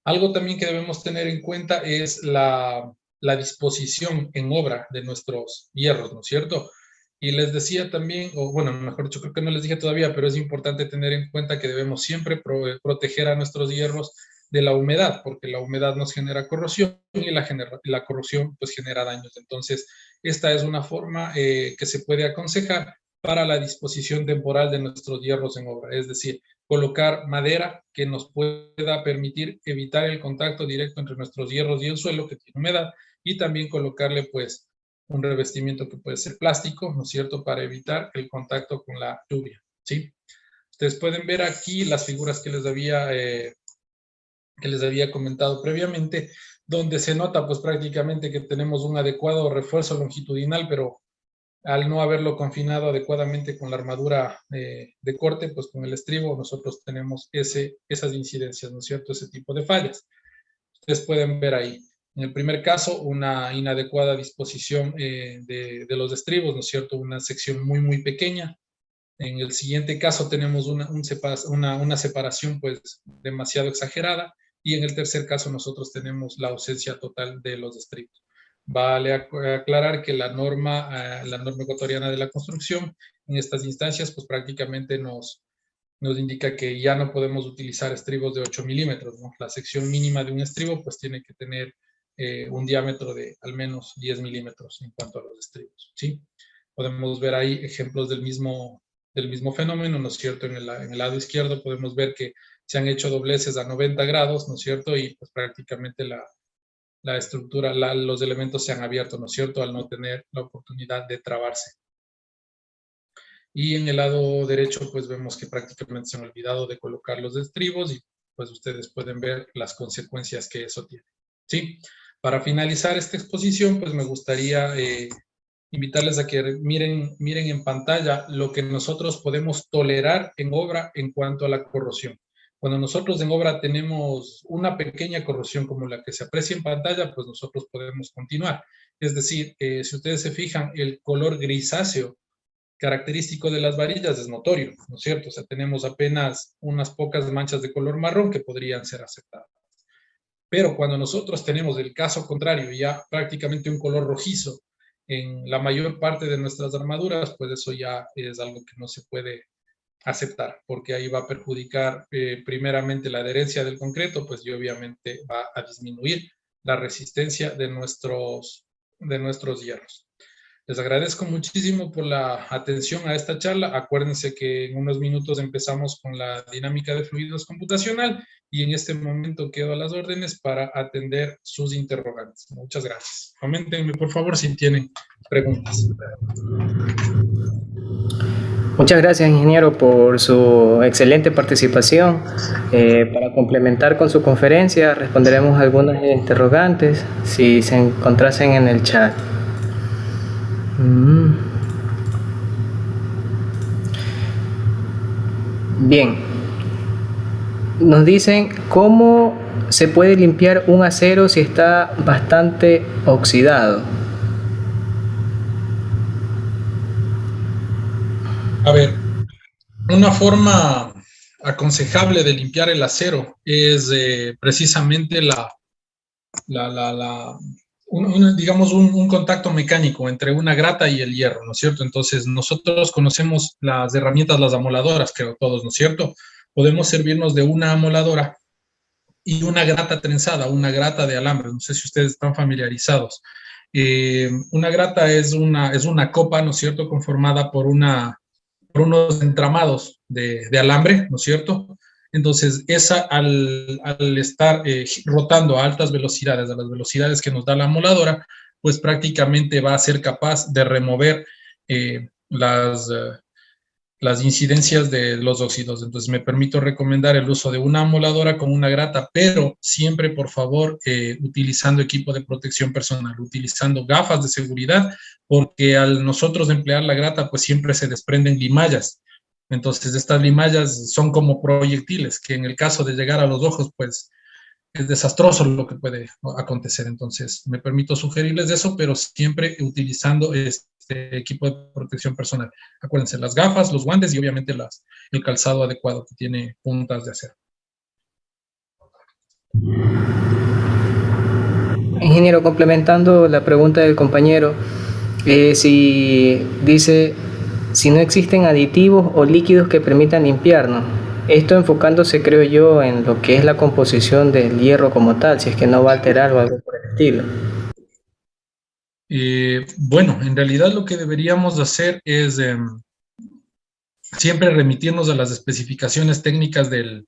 Algo también que debemos tener en cuenta es la disposición en obra de nuestros hierros, ¿no es cierto? Y les decía también, o bueno, mejor dicho, creo que no les dije todavía, pero es importante tener en cuenta que debemos siempre proteger a nuestros hierros de la humedad, porque la humedad nos genera corrosión y la corrosión pues genera daños. Entonces, esta es una forma que se puede aconsejar para la disposición temporal de nuestros hierros en obra, es decir, colocar madera que nos pueda permitir evitar el contacto directo entre nuestros hierros y el suelo que tiene humedad, y también colocarle pues un revestimiento que puede ser plástico, ¿no es cierto?, para evitar el contacto con la lluvia, ¿sí? Ustedes pueden ver aquí las figuras que les había comentado previamente, donde se nota pues prácticamente que tenemos un adecuado refuerzo longitudinal, pero al no haberlo confinado adecuadamente con la armadura de corte, pues con el estribo nosotros tenemos esas incidencias, ¿no es cierto?, ese tipo de fallas. Ustedes pueden ver ahí. En el primer caso, una inadecuada disposición de los estribos, ¿no es cierto?, una sección muy, muy pequeña. En el siguiente caso tenemos una separación pues demasiado exagerada, y en el tercer caso nosotros tenemos la ausencia total de los estribos. Vale aclarar que la norma ecuatoriana de la construcción en estas instancias pues prácticamente nos indica que ya no podemos utilizar estribos de 8 milímetros, ¿no? La sección mínima de un estribo pues tiene que tener un diámetro de al menos 10 milímetros en cuanto a los estribos, ¿sí? Podemos ver ahí ejemplos del mismo fenómeno, ¿no es cierto? En el lado izquierdo podemos ver que se han hecho dobleces a 90 grados, ¿no es cierto? Y pues prácticamente la estructura, los elementos se han abierto, ¿no es cierto?, al no tener la oportunidad de trabarse. Y en el lado derecho, pues vemos que prácticamente se han olvidado de colocar los estribos, y pues ustedes pueden ver las consecuencias que eso tiene, ¿sí? Para finalizar esta exposición, pues me gustaría invitarles a que miren en pantalla lo que nosotros podemos tolerar en obra en cuanto a la corrosión. Cuando nosotros en obra tenemos una pequeña corrosión como la que se aprecia en pantalla, pues nosotros podemos continuar. Es decir, si ustedes se fijan, el color grisáceo característico de las varillas es notorio, ¿no es cierto? O sea, tenemos apenas unas pocas manchas de color marrón que podrían ser aceptadas. Pero cuando nosotros tenemos el caso contrario, ya prácticamente un color rojizo en la mayor parte de nuestras armaduras, pues eso ya es algo que no se puede aceptar, porque ahí va a perjudicar primeramente la adherencia del concreto, pues y obviamente va a disminuir la resistencia de nuestros hierros. Les agradezco muchísimo por la atención a esta charla. Acuérdense que en unos minutos empezamos con la dinámica de fluidos computacional, y en este momento quedo a las órdenes para atender sus interrogantes. Muchas gracias. Coméntenme, por favor, si tienen preguntas. Muchas gracias, ingeniero, por su excelente participación. Para complementar con su conferencia, responderemos algunas interrogantes si se encontrasen en el chat. Bien, nos dicen cómo se puede limpiar un acero si está bastante oxidado. A ver, una forma aconsejable de limpiar el acero es precisamente digamos, un contacto mecánico entre una grata y el hierro, ¿no es cierto? Entonces, nosotros conocemos las herramientas, las amoladoras, creo todos, ¿no es cierto? Podemos servirnos de una amoladora y una grata trenzada, una grata de alambre. No sé si ustedes están familiarizados. Una grata es una copa, ¿no es cierto?, conformada por unos entramados de alambre, ¿no es cierto?, Entonces, esa al estar rotando a altas velocidades, a las velocidades que nos da la amoladora, pues prácticamente va a ser capaz de remover las incidencias de los óxidos. Entonces, me permito recomendar el uso de una amoladora con una grata, pero siempre, por favor, utilizando equipo de protección personal, utilizando gafas de seguridad, porque al nosotros emplear la grata, pues siempre se desprenden limallas. Entonces, estas limallas son como proyectiles, que en el caso de llegar a los ojos, pues es desastroso lo que puede acontecer. Entonces, me permito sugerirles eso, pero siempre utilizando este equipo de protección personal. Acuérdense, las gafas, los guantes y obviamente el calzado adecuado que tiene puntas de acero. Ingeniero, complementando la pregunta del compañero, si dice, si no existen aditivos o líquidos que permitan limpiarnos, esto enfocándose, creo yo, en lo que es la composición del hierro como tal, si es que no va a alterar o algo por el estilo. Bueno, en realidad lo que deberíamos hacer es siempre remitirnos a las especificaciones técnicas del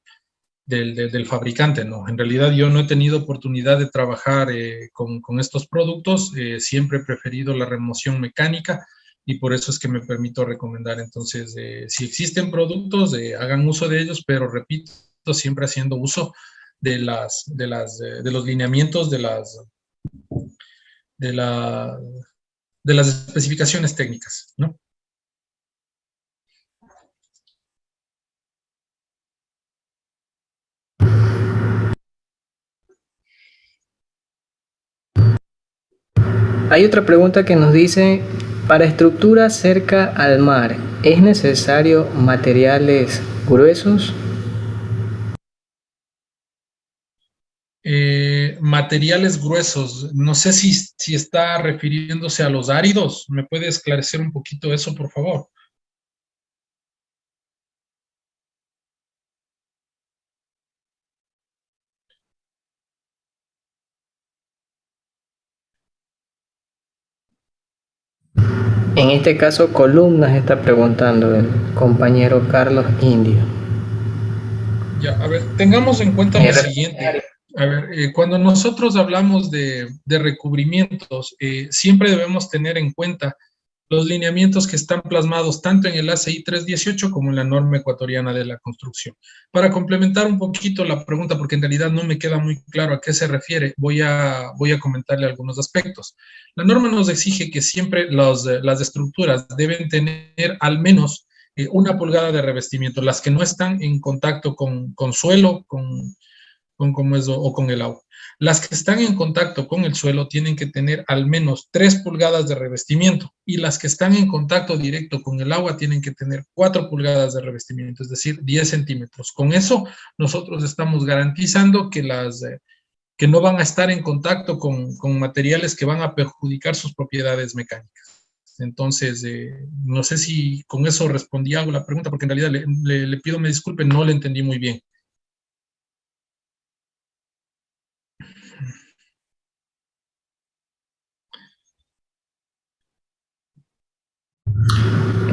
fabricante, ¿no? En realidad yo no he tenido oportunidad de trabajar con estos productos, siempre he preferido la remoción mecánica y por eso es que me permito recomendar. Entonces, si existen productos, hagan uso de ellos, pero repito, siempre haciendo uso de los lineamientos de las especificaciones técnicas, ¿no? Hay otra pregunta que nos dice, para estructuras cerca al mar, ¿es necesario materiales gruesos? Materiales gruesos, no sé si está refiriéndose a los áridos. ¿Me puede esclarecer un poquito eso, por favor? En este caso, columnas está preguntando el compañero Carlos Indio. Ya, a ver, tengamos en cuenta lo siguiente. A ver, cuando nosotros hablamos de recubrimientos, siempre debemos tener en cuenta los lineamientos que están plasmados tanto en el ACI 318 como en la norma ecuatoriana de la construcción. Para complementar un poquito la pregunta, porque en realidad no me queda muy claro a qué se refiere, voy a comentarle algunos aspectos. La norma nos exige que siempre las estructuras deben tener al menos 1 pulgada de revestimiento, las que no están en contacto con suelo, como eso, o con el agua. Las que están en contacto con el suelo tienen que tener al menos 3 pulgadas de revestimiento y las que están en contacto directo con el agua tienen que tener 4 pulgadas de revestimiento, es decir, 10 centímetros. Con eso nosotros estamos garantizando que que no van a estar en contacto con materiales que van a perjudicar sus propiedades mecánicas. Entonces, no sé si con eso respondí algo a la pregunta, porque en realidad le pido me disculpe, no le entendí muy bien.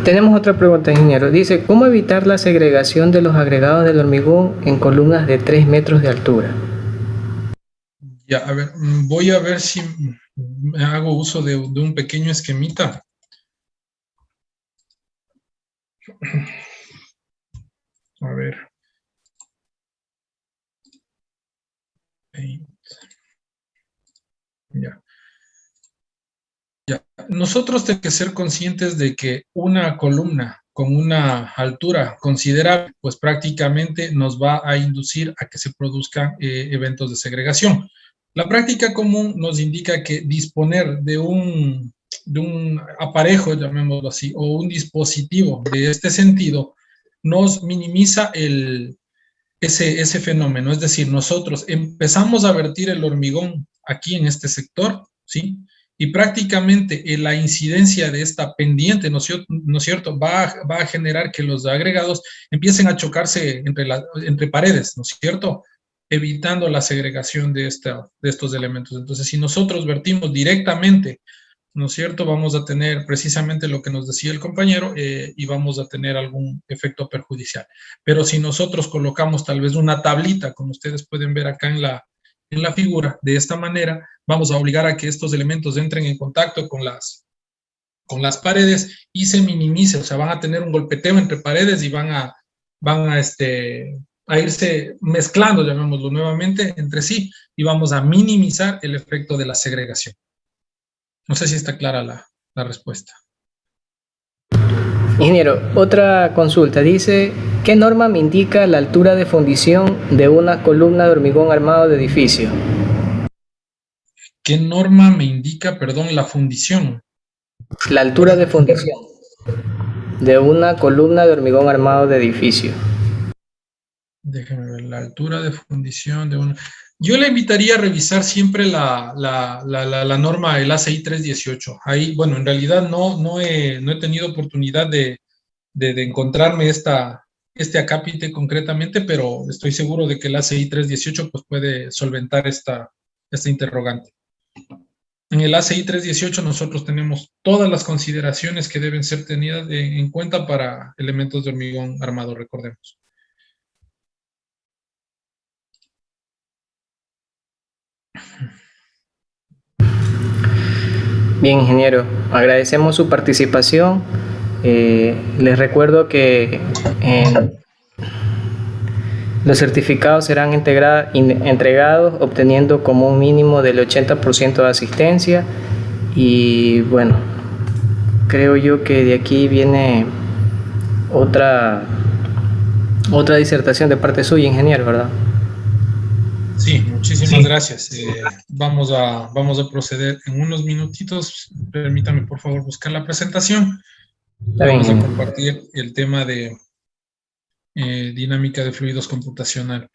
Tenemos otra pregunta, ingeniero. Dice, ¿cómo evitar la segregación de los agregados del hormigón en columnas de 3 metros de altura? Ya, a ver, voy a ver si hago uso de un pequeño esquemita. A ver. Ya. Ya. Nosotros tenemos que ser conscientes de que una columna con una altura considerable, pues prácticamente nos va a inducir a que se produzcan eventos de segregación. La práctica común nos indica que disponer de un aparejo, llamémoslo así, o un dispositivo de este sentido, nos minimiza ese fenómeno. Es decir, nosotros empezamos a vertir el hormigón aquí en este sector, ¿sí? Y prácticamente la incidencia de esta pendiente, ¿no es cierto?, va a generar que los agregados empiecen a chocarse entre paredes, ¿no es cierto?, evitando la segregación de estos elementos. Entonces, si nosotros vertimos directamente ¿no es cierto? Vamos a tener precisamente lo que nos decía el compañero y vamos a tener algún efecto perjudicial. Pero si nosotros colocamos tal vez una tablita, como ustedes pueden ver acá en la figura, de esta manera, vamos a obligar a que estos elementos entren en contacto con las paredes y se minimice, o sea, van a tener un golpeteo entre paredes y van a irse mezclando, llamémoslo nuevamente, entre sí, y vamos a minimizar el efecto de la segregación. No sé si está clara la respuesta. Ingeniero, otra consulta. Dice, ¿qué norma me indica la altura de fundición de una columna de hormigón armado de edificio? ¿Qué norma me indica, perdón, la fundición? La altura de fundición de una columna de hormigón armado de edificio. Déjeme ver, la altura de fundición de una... Yo le invitaría a revisar siempre la norma, el ACI 318. Ahí, bueno, en realidad no he tenido oportunidad de encontrarme este acápite concretamente, pero estoy seguro de que el ACI 318 pues, puede solventar esta interrogante. En el ACI 318 nosotros tenemos todas las consideraciones que deben ser tenidas en cuenta para elementos de hormigón armado, recordemos. Bien, ingeniero, agradecemos su participación. Les recuerdo que los certificados serán entregados obteniendo como un mínimo del 80% de asistencia y bueno, creo yo que de aquí viene otra disertación de parte suya, ingeniero, ¿verdad? Sí, muchísimas gracias. Vamos a proceder en unos minutitos. Permítame, por favor, buscar la presentación. Vamos a compartir el tema de dinámica de fluidos computacional.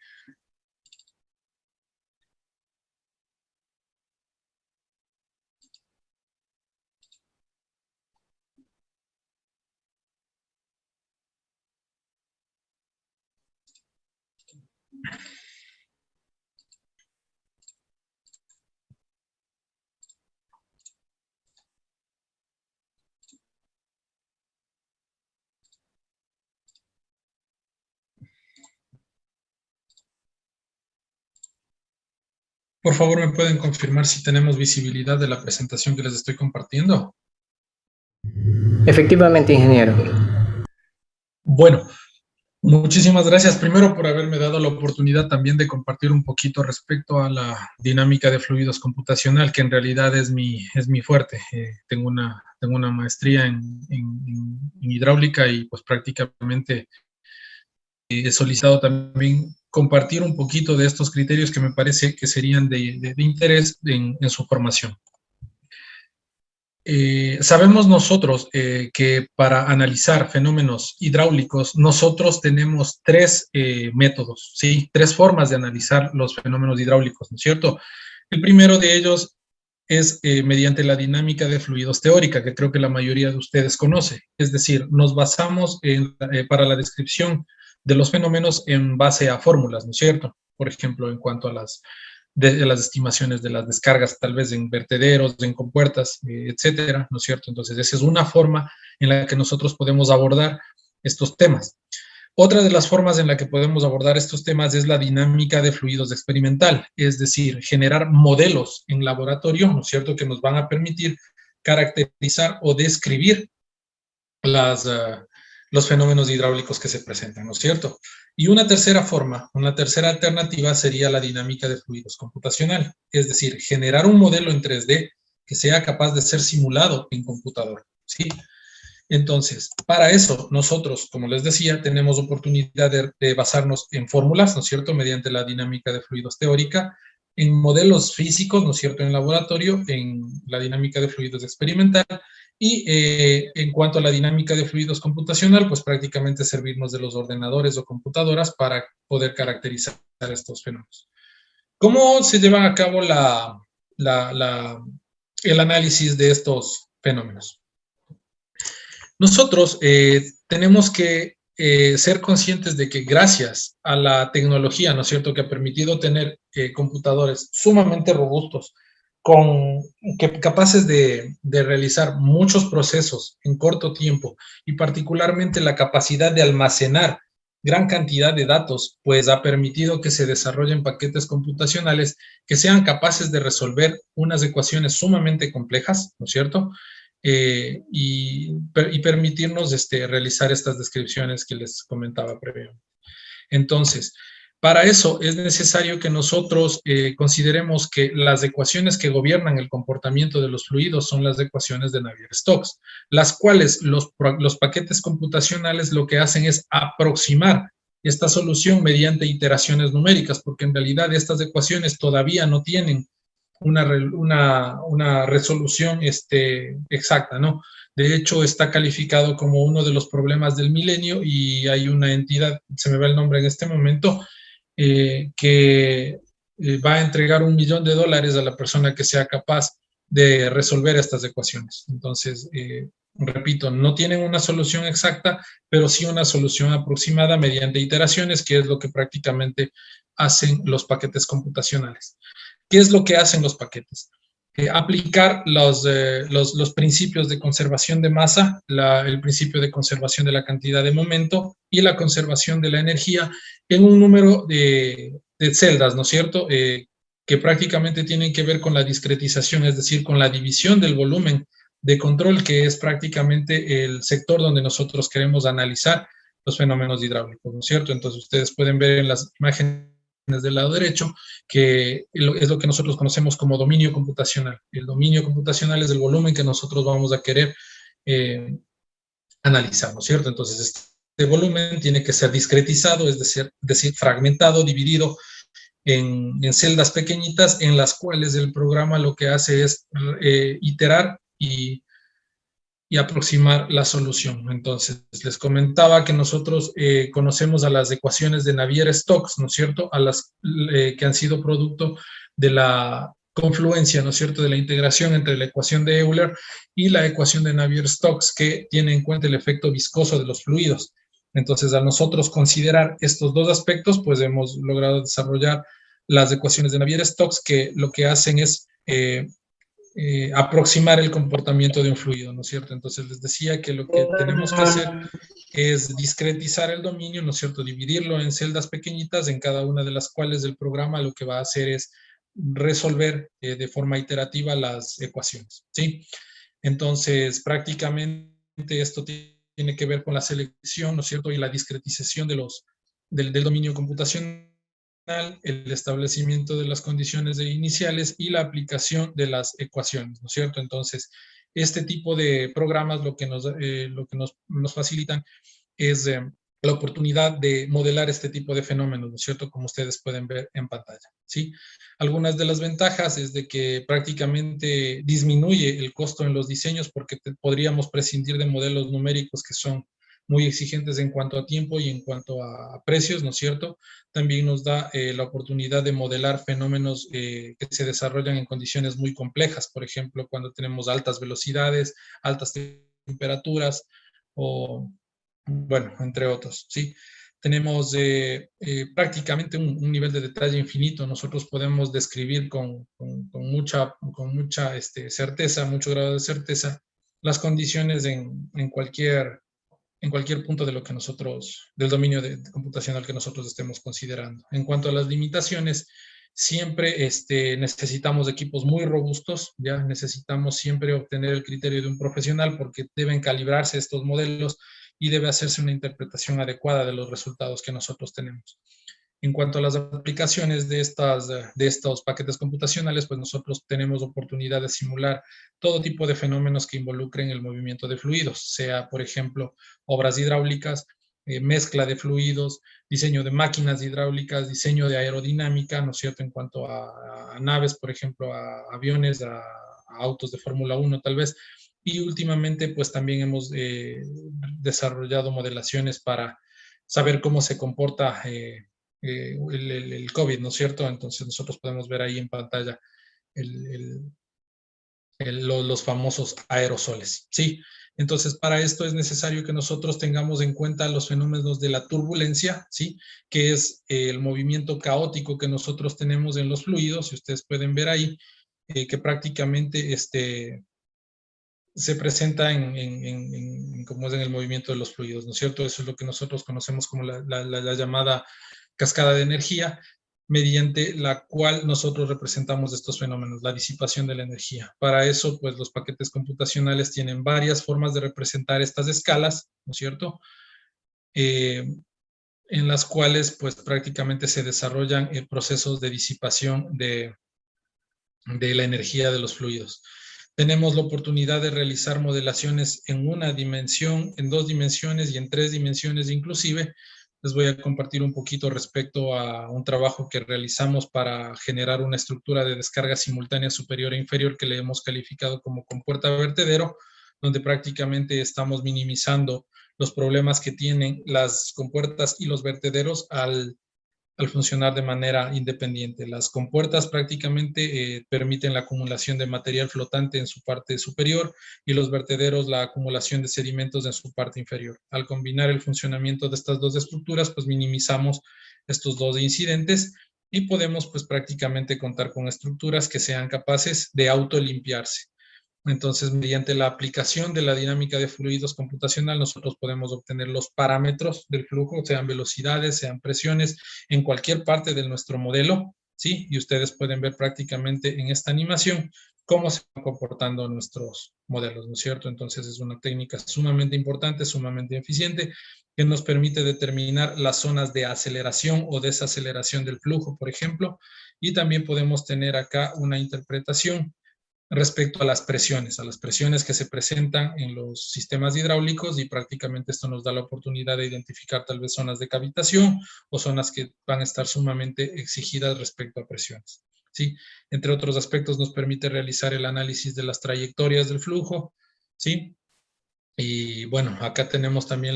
Por favor, ¿me pueden confirmar si tenemos visibilidad de la presentación que les estoy compartiendo? Efectivamente, ingeniero. Bueno, muchísimas gracias primero por haberme dado la oportunidad también de compartir un poquito respecto a la dinámica de fluidos computacional, que en realidad es mi fuerte. Tengo una maestría en hidráulica y pues prácticamente he solicitado también compartir un poquito de estos criterios que me parece que serían de interés en su formación. Sabemos nosotros que para analizar fenómenos hidráulicos, nosotros tenemos tres métodos, ¿sí? Tres formas de analizar los fenómenos hidráulicos, ¿no es cierto? El primero de ellos es mediante la dinámica de fluidos teórica, que creo que la mayoría de ustedes conoce. Es decir, nos basamos para la descripción de los fenómenos en base a fórmulas, ¿no es cierto? Por ejemplo, en cuanto a las estimaciones de las descargas, tal vez en vertederos, en compuertas, etcétera, ¿no es cierto? Entonces, esa es una forma en la que nosotros podemos abordar estos temas. Otra de las formas en la que podemos abordar estos temas es la dinámica de fluidos experimental, es decir, generar modelos en laboratorio, ¿no es cierto?, que nos van a permitir caracterizar o describir los fenómenos hidráulicos que se presentan, ¿no es cierto? Y una tercera forma, una tercera alternativa sería la dinámica de fluidos computacional, es decir, generar un modelo en 3D que sea capaz de ser simulado en computador, ¿sí? Entonces, para eso, nosotros, como les decía, tenemos oportunidad de basarnos en fórmulas, ¿no es cierto?, mediante la dinámica de fluidos teórica, en modelos físicos, ¿no es cierto?, en laboratorio, en la dinámica de fluidos experimental, y en cuanto a la dinámica de fluidos computacional, pues prácticamente servirnos de los ordenadores o computadoras para poder caracterizar estos fenómenos. ¿Cómo se lleva a cabo el análisis de estos fenómenos? Nosotros tenemos que ser conscientes de que gracias a la tecnología, ¿no es cierto?, que ha permitido tener computadores sumamente robustos capaces de realizar muchos procesos en corto tiempo y particularmente la capacidad de almacenar gran cantidad de datos, pues ha permitido que se desarrollen paquetes computacionales que sean capaces de resolver unas ecuaciones sumamente complejas, ¿no es cierto? Y permitirnos realizar estas descripciones que les comentaba previamente. Entonces, para eso es necesario que nosotros consideremos que las ecuaciones que gobiernan el comportamiento de los fluidos son las ecuaciones de Navier-Stokes, las cuales los paquetes computacionales lo que hacen es aproximar esta solución mediante iteraciones numéricas, porque en realidad estas ecuaciones todavía no tienen una resolución exacta, ¿no? De hecho, está calificado como uno de los problemas del milenio y hay una entidad, se me va el nombre en este momento, que va a entregar $1 millón a la persona que sea capaz de resolver estas ecuaciones. Entonces, repito, no tienen una solución exacta, pero sí una solución aproximada mediante iteraciones, que es lo que prácticamente hacen los paquetes computacionales. ¿Qué es lo que hacen los paquetes? Aplicar los principios de conservación de masa, el principio de conservación de la cantidad de momento y la conservación de la energía en un número de celdas, ¿no es cierto? Que prácticamente tienen que ver con la discretización, es decir, con la división del volumen de control, que es prácticamente el sector donde nosotros queremos analizar los fenómenos hidráulicos, ¿no es cierto? Entonces ustedes pueden ver en las imágenes del lado derecho, que es lo que nosotros conocemos como dominio computacional. El dominio computacional es el volumen que nosotros vamos a querer analizar, ¿no es cierto? Entonces, este volumen tiene que ser discretizado, es decir fragmentado, dividido en celdas pequeñitas, en las cuales el programa lo que hace es iterar y aproximar la solución. Entonces, les comentaba que nosotros conocemos a las ecuaciones de Navier-Stokes, ¿no es cierto? A las que han sido producto de la confluencia, ¿no es cierto?, de la integración entre la ecuación de Euler y la ecuación de Navier-Stokes, que tiene en cuenta el efecto viscoso de los fluidos. Entonces, al nosotros considerar estos dos aspectos, pues hemos logrado desarrollar las ecuaciones de Navier-Stokes, que lo que hacen es aproximar el comportamiento de un fluido, ¿no es cierto? Entonces les decía que lo que tenemos que hacer es discretizar el dominio, ¿no es cierto? Dividirlo en celdas pequeñitas, en cada una de las cuales el programa lo que va a hacer es resolver de forma iterativa las ecuaciones, ¿sí? Entonces, prácticamente esto tiene que ver con la selección, ¿no es cierto? Y la discretización del dominio computacional, el establecimiento de las condiciones iniciales y la aplicación de las ecuaciones, ¿no es cierto? Entonces, este tipo de programas lo que nos facilitan es la oportunidad de modelar este tipo de fenómenos, ¿no es cierto? Como ustedes pueden ver en pantalla, ¿sí? Algunas de las ventajas es de que prácticamente disminuye el costo en los diseños porque podríamos prescindir de modelos numéricos que son muy exigentes en cuanto a tiempo y en cuanto a precios, ¿no es cierto? También nos da la oportunidad de modelar fenómenos que se desarrollan en condiciones muy complejas, por ejemplo, cuando tenemos altas velocidades, altas temperaturas o, bueno, entre otros, ¿sí? Tenemos prácticamente un nivel de detalle infinito. Nosotros podemos describir con mucha certeza, mucho grado de certeza, las condiciones en cualquier punto de lo que del dominio computacional que nosotros estemos considerando. En cuanto a las limitaciones, siempre necesitamos equipos muy robustos, ya necesitamos siempre obtener el criterio de un profesional porque deben calibrarse estos modelos y debe hacerse una interpretación adecuada de los resultados que nosotros tenemos. En cuanto a las aplicaciones de estos paquetes computacionales, pues nosotros tenemos oportunidad de simular todo tipo de fenómenos que involucren el movimiento de fluidos, sea, por ejemplo, obras hidráulicas, mezcla de fluidos, diseño de máquinas hidráulicas, diseño de aerodinámica, ¿no es cierto?, en cuanto a naves, por ejemplo, a aviones, a autos de Fórmula 1 tal vez, y últimamente pues también hemos desarrollado modelaciones para saber cómo se comporta el COVID, ¿no es cierto? Entonces nosotros podemos ver ahí en pantalla los famosos aerosoles, ¿sí? Entonces, para esto es necesario que nosotros tengamos en cuenta los fenómenos de la turbulencia, ¿sí? Que es el movimiento caótico que nosotros tenemos en los fluidos, si ustedes pueden ver ahí, que prácticamente se presenta como es en el movimiento de los fluidos, ¿no es cierto? Eso es lo que nosotros conocemos como la llamada cascada de energía, mediante la cual nosotros representamos estos fenómenos, la disipación de la energía. Para eso, pues los paquetes computacionales tienen varias formas de representar estas escalas, ¿no es cierto? En las cuales, pues prácticamente se desarrollan procesos de disipación de la energía de los fluidos. Tenemos la oportunidad de realizar modelaciones en una dimensión, en 2 dimensiones y en 3 dimensiones inclusive. Les voy a compartir un poquito respecto a un trabajo que realizamos para generar una estructura de descarga simultánea superior e inferior que le hemos calificado como compuerta vertedero, donde prácticamente estamos minimizando los problemas que tienen las compuertas y los vertederos al funcionar de manera independiente. Las compuertas prácticamente permiten la acumulación de material flotante en su parte superior y los vertederos la acumulación de sedimentos en su parte inferior. Al combinar el funcionamiento de estas dos estructuras, pues minimizamos estos dos incidentes y podemos pues prácticamente contar con estructuras que sean capaces de autolimpiarse. Entonces, mediante la aplicación de la dinámica de fluidos computacional, nosotros podemos obtener los parámetros del flujo, sean velocidades, sean presiones, en cualquier parte de nuestro modelo, ¿sí? Y ustedes pueden ver prácticamente en esta animación cómo se van comportando nuestros modelos, ¿no es cierto? Entonces, es una técnica sumamente importante, sumamente eficiente, que nos permite determinar las zonas de aceleración o desaceleración del flujo, por ejemplo, y también podemos tener acá una interpretación respecto a las presiones que se presentan en los sistemas hidráulicos y prácticamente esto nos da la oportunidad de identificar tal vez zonas de cavitación o zonas que van a estar sumamente exigidas respecto a presiones, ¿sí? Entre otros aspectos nos permite realizar el análisis de las trayectorias del flujo, ¿sí? Y bueno, acá tenemos también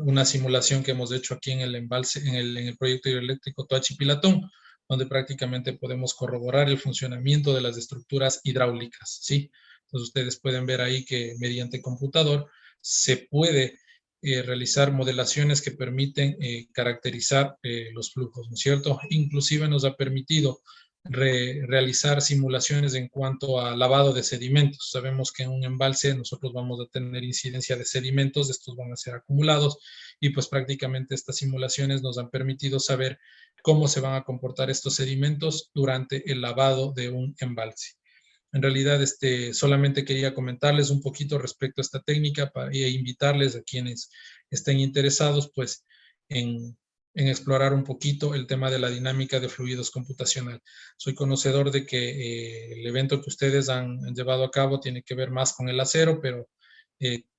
una simulación que hemos hecho aquí en el embalse, en el proyecto hidroeléctrico Toachi-Pilatón, donde prácticamente podemos corroborar el funcionamiento de las estructuras hidráulicas, ¿sí? Entonces ustedes pueden ver ahí que mediante computador se puede realizar modelaciones que permiten caracterizar los flujos, ¿no es cierto? Inclusive nos ha permitido realizar simulaciones en cuanto a lavado de sedimentos. Sabemos que en un embalse nosotros vamos a tener incidencia de sedimentos, estos van a ser acumulados y pues prácticamente estas simulaciones nos han permitido saber cómo se van a comportar estos sedimentos durante el lavado de un embalse. En realidad, solamente quería comentarles un poquito respecto a esta técnica e invitarles a quienes estén interesados, pues, en explorar un poquito el tema de la dinámica de fluidos computacional. Soy conocedor de que el evento que ustedes han llevado a cabo tiene que ver más con el acero, pero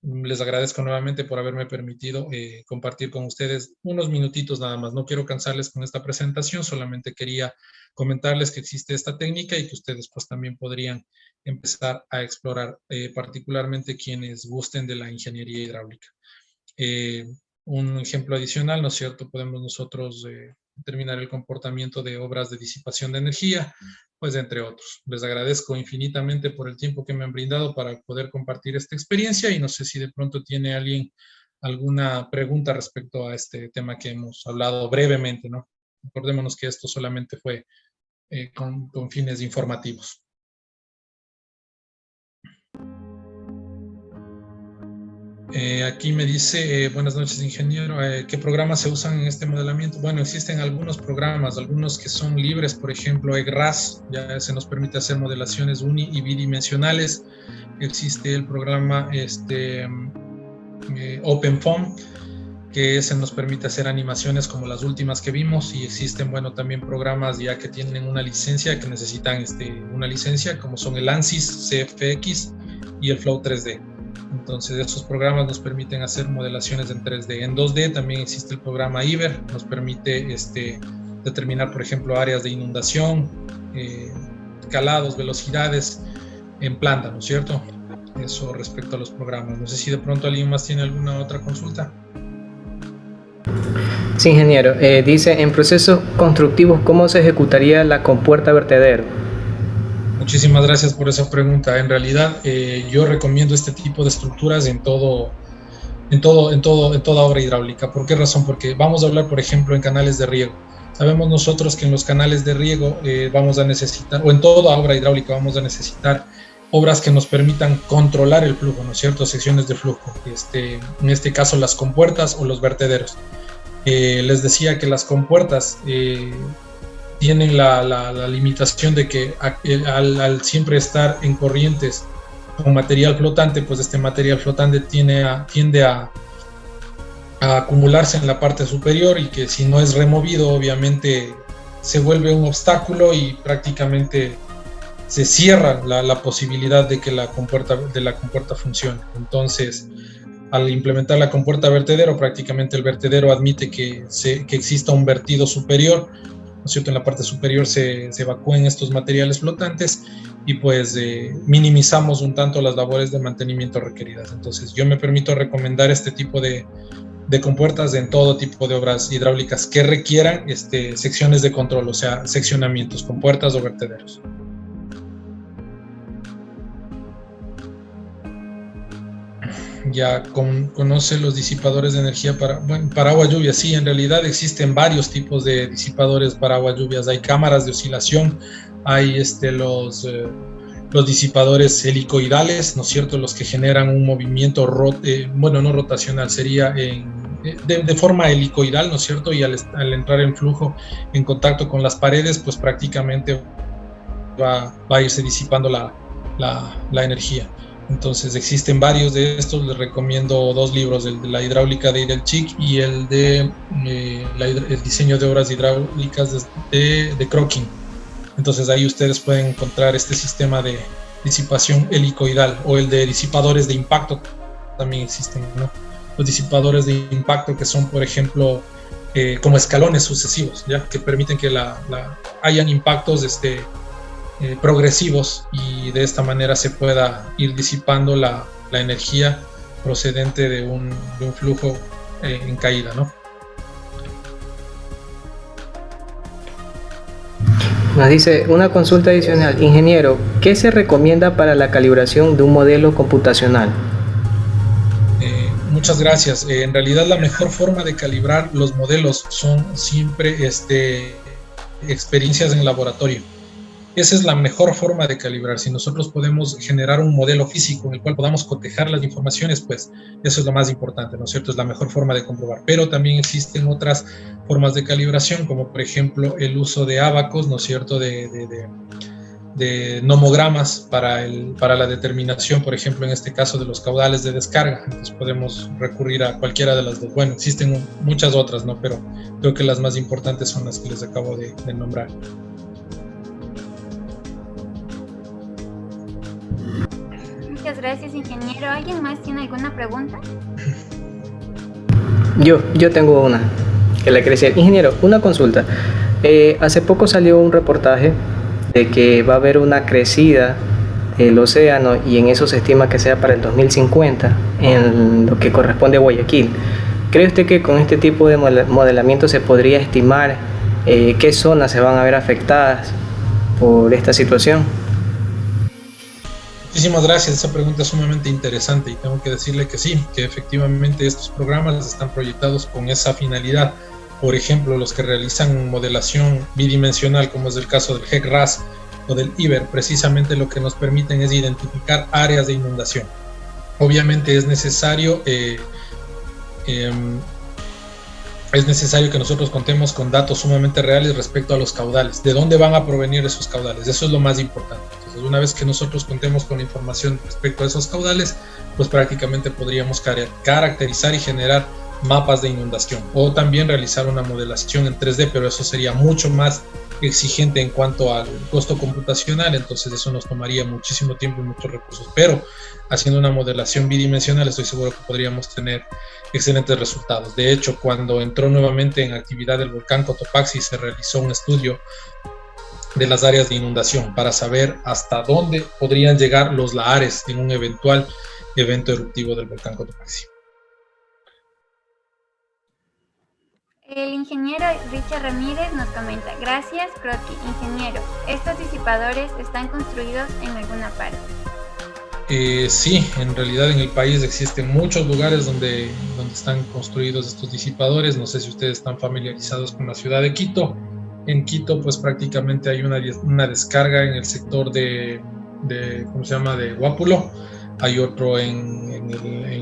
les agradezco nuevamente por haberme permitido compartir con ustedes unos minutitos nada más. No quiero cansarles con esta presentación, solamente quería comentarles que existe esta técnica y que ustedes pues también podrían empezar a explorar, particularmente quienes gusten de la ingeniería hidráulica. Un ejemplo adicional, ¿no es cierto? Podemos nosotros determinar el comportamiento de obras de disipación de energía, pues entre otros. Les agradezco infinitamente por el tiempo que me han brindado para poder compartir esta experiencia y no sé si de pronto tiene alguien alguna pregunta respecto a este tema que hemos hablado brevemente, ¿no? Acordémonos que esto solamente fue con fines informativos. Aquí me dice, buenas noches ingeniero, ¿qué programas se usan en este modelamiento? Bueno, existen algunos programas, algunos que son libres, por ejemplo, EGRAS, ya se nos permite hacer modelaciones uni y bidimensionales. Existe el programa OpenFOAM, que se nos permite hacer animaciones como las últimas que vimos, y existen, bueno, también programas ya que tienen una licencia, que necesitan una licencia, como son el ANSYS, CFX y el Flow 3D. Entonces, estos programas nos permiten hacer modelaciones en 3D. En 2D también existe el programa IBER, nos permite determinar, por ejemplo, áreas de inundación, calados, velocidades en planta, ¿no es cierto? Eso respecto a los programas. No sé si de pronto alguien más tiene alguna otra consulta. Sí, ingeniero. Dice, en procesos constructivos, ¿cómo se ejecutaría la compuerta vertedero? Muchísimas gracias por esa pregunta. En realidad, yo recomiendo este tipo de estructuras en toda obra hidráulica. ¿Por qué razón? Porque vamos a hablar, por ejemplo, en canales de riego. Sabemos nosotros que en los canales de riego vamos a necesitar, o en toda obra hidráulica vamos a necesitar obras que nos permitan controlar el flujo, ¿no es cierto? Secciones de flujo, en este caso las compuertas o los vertederos. Les decía que las compuertas tienen la limitación de que al siempre estar en corrientes con material flotante, pues este material flotante tiende a acumularse en la parte superior, y que si no es removido obviamente se vuelve un obstáculo y prácticamente se cierra la posibilidad de que la compuerta funcione. Entonces, al implementar la compuerta vertedero, prácticamente el vertedero admite que exista un vertido superior, ¿no es cierto? En la parte superior se evacúen estos materiales flotantes y pues minimizamos un tanto las labores de mantenimiento requeridas. Entonces yo me permito recomendar este tipo de compuertas en todo tipo de obras hidráulicas que requieran secciones de control, o sea, seccionamientos, compuertas o vertederos. Ya conoce los disipadores de energía para agua lluvia. Sí, en realidad existen varios tipos de disipadores para agua lluvias. Hay cámaras de oscilación, hay los disipadores helicoidales, ¿no es cierto? Los que generan un movimiento, no rotacional, sería de forma helicoidal, ¿no es cierto? Y al entrar en flujo, en contacto con las paredes, pues prácticamente va a irse disipando la energía. Entonces existen varios de estos. Les recomiendo 2 libros, el de la hidráulica de Idelchik y el de el diseño de obras hidráulicas de Crokin. Entonces ahí ustedes pueden encontrar este sistema de disipación helicoidal, o el de disipadores de impacto también existen, ¿no? Los disipadores de impacto, que son, por ejemplo, como escalones sucesivos, ¿ya? Que permiten que hayan impactos progresivos, y de esta manera se pueda ir disipando la energía procedente de un flujo en caída, ¿no? Nos dice una consulta adicional. Ingeniero, ¿qué se recomienda para la calibración de un modelo computacional? Muchas gracias. En realidad la mejor forma de calibrar los modelos son siempre experiencias en laboratorio. Esa es la mejor forma de calibrar. Si nosotros podemos generar un modelo físico en el cual podamos cotejar las informaciones, pues eso es lo más importante, ¿no es cierto? Es la mejor forma de comprobar. Pero también existen otras formas de calibración, como por ejemplo el uso de ábacos, ¿no es cierto? De nomogramas para la determinación, por ejemplo, en este caso de los caudales de descarga. Entonces podemos recurrir a cualquiera de las dos. Bueno, existen muchas otras, ¿no? Pero creo que las más importantes son las que les acabo de nombrar. Muchas gracias, ingeniero. ¿Alguien más tiene alguna pregunta? Yo tengo una que le quería decir. Ingeniero, una consulta. Hace poco salió un reportaje de que va a haber una crecida del océano, y en eso se estima que sea para el 2050 en lo que corresponde a Guayaquil. ¿Cree usted que con este tipo de modelamiento se podría estimar qué zonas se van a ver afectadas por esta situación? Muchísimas gracias, esa pregunta es sumamente interesante, y tengo que decirle que sí, que efectivamente estos programas están proyectados con esa finalidad. Por ejemplo, los que realizan modelación bidimensional, como es el caso del GEC-RAS o del IBER, precisamente lo que nos permiten es identificar áreas de inundación. Obviamente es necesario que nosotros contemos con datos sumamente reales respecto a los caudales, de dónde van a provenir esos caudales. Eso es lo más importante. Entonces, una vez que nosotros contemos con información respecto a esos caudales, pues prácticamente podríamos caracterizar y generar mapas de inundación, o también realizar una modelación en 3D, pero eso sería mucho más exigente en cuanto al costo computacional. Entonces eso nos tomaría muchísimo tiempo y muchos recursos, pero haciendo una modelación bidimensional estoy seguro que podríamos tener excelentes resultados. De hecho, cuando entró nuevamente en actividad el volcán Cotopaxi, se realizó un estudio de las áreas de inundación para saber hasta dónde podrían llegar los lahares en un eventual evento eruptivo del volcán Cotopaxi. El ingeniero Richard Ramírez nos comenta: gracias, Croqui. Ingeniero, ¿estos disipadores están construidos en alguna parte? Sí, en realidad en el país existen muchos lugares donde están construidos estos disipadores. No sé si ustedes están familiarizados con la ciudad de Quito. En Quito, pues prácticamente hay una descarga en el sector de ¿cómo se llama?, de Guápulo. Hay otro en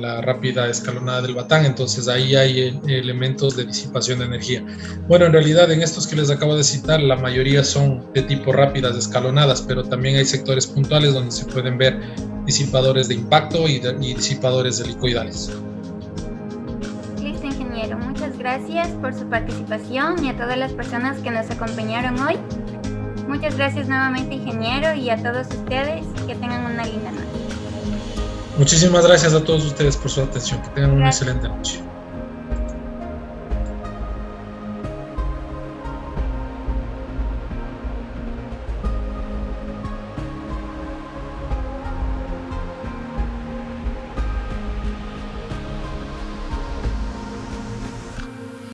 la rápida escalonada del Batán, entonces ahí hay elementos de disipación de energía. Bueno, en realidad en estos que les acabo de citar, la mayoría son de tipo rápidas escalonadas, pero también hay sectores puntuales donde se pueden ver disipadores de impacto y disipadores helicoidales. Listo, ingeniero. Muchas gracias por su participación y a todas las personas que nos acompañaron hoy. Muchas gracias nuevamente, ingeniero, y a todos ustedes. Que tengan una linda noche. Muchísimas gracias a todos ustedes por su atención. Que tengan una excelente noche.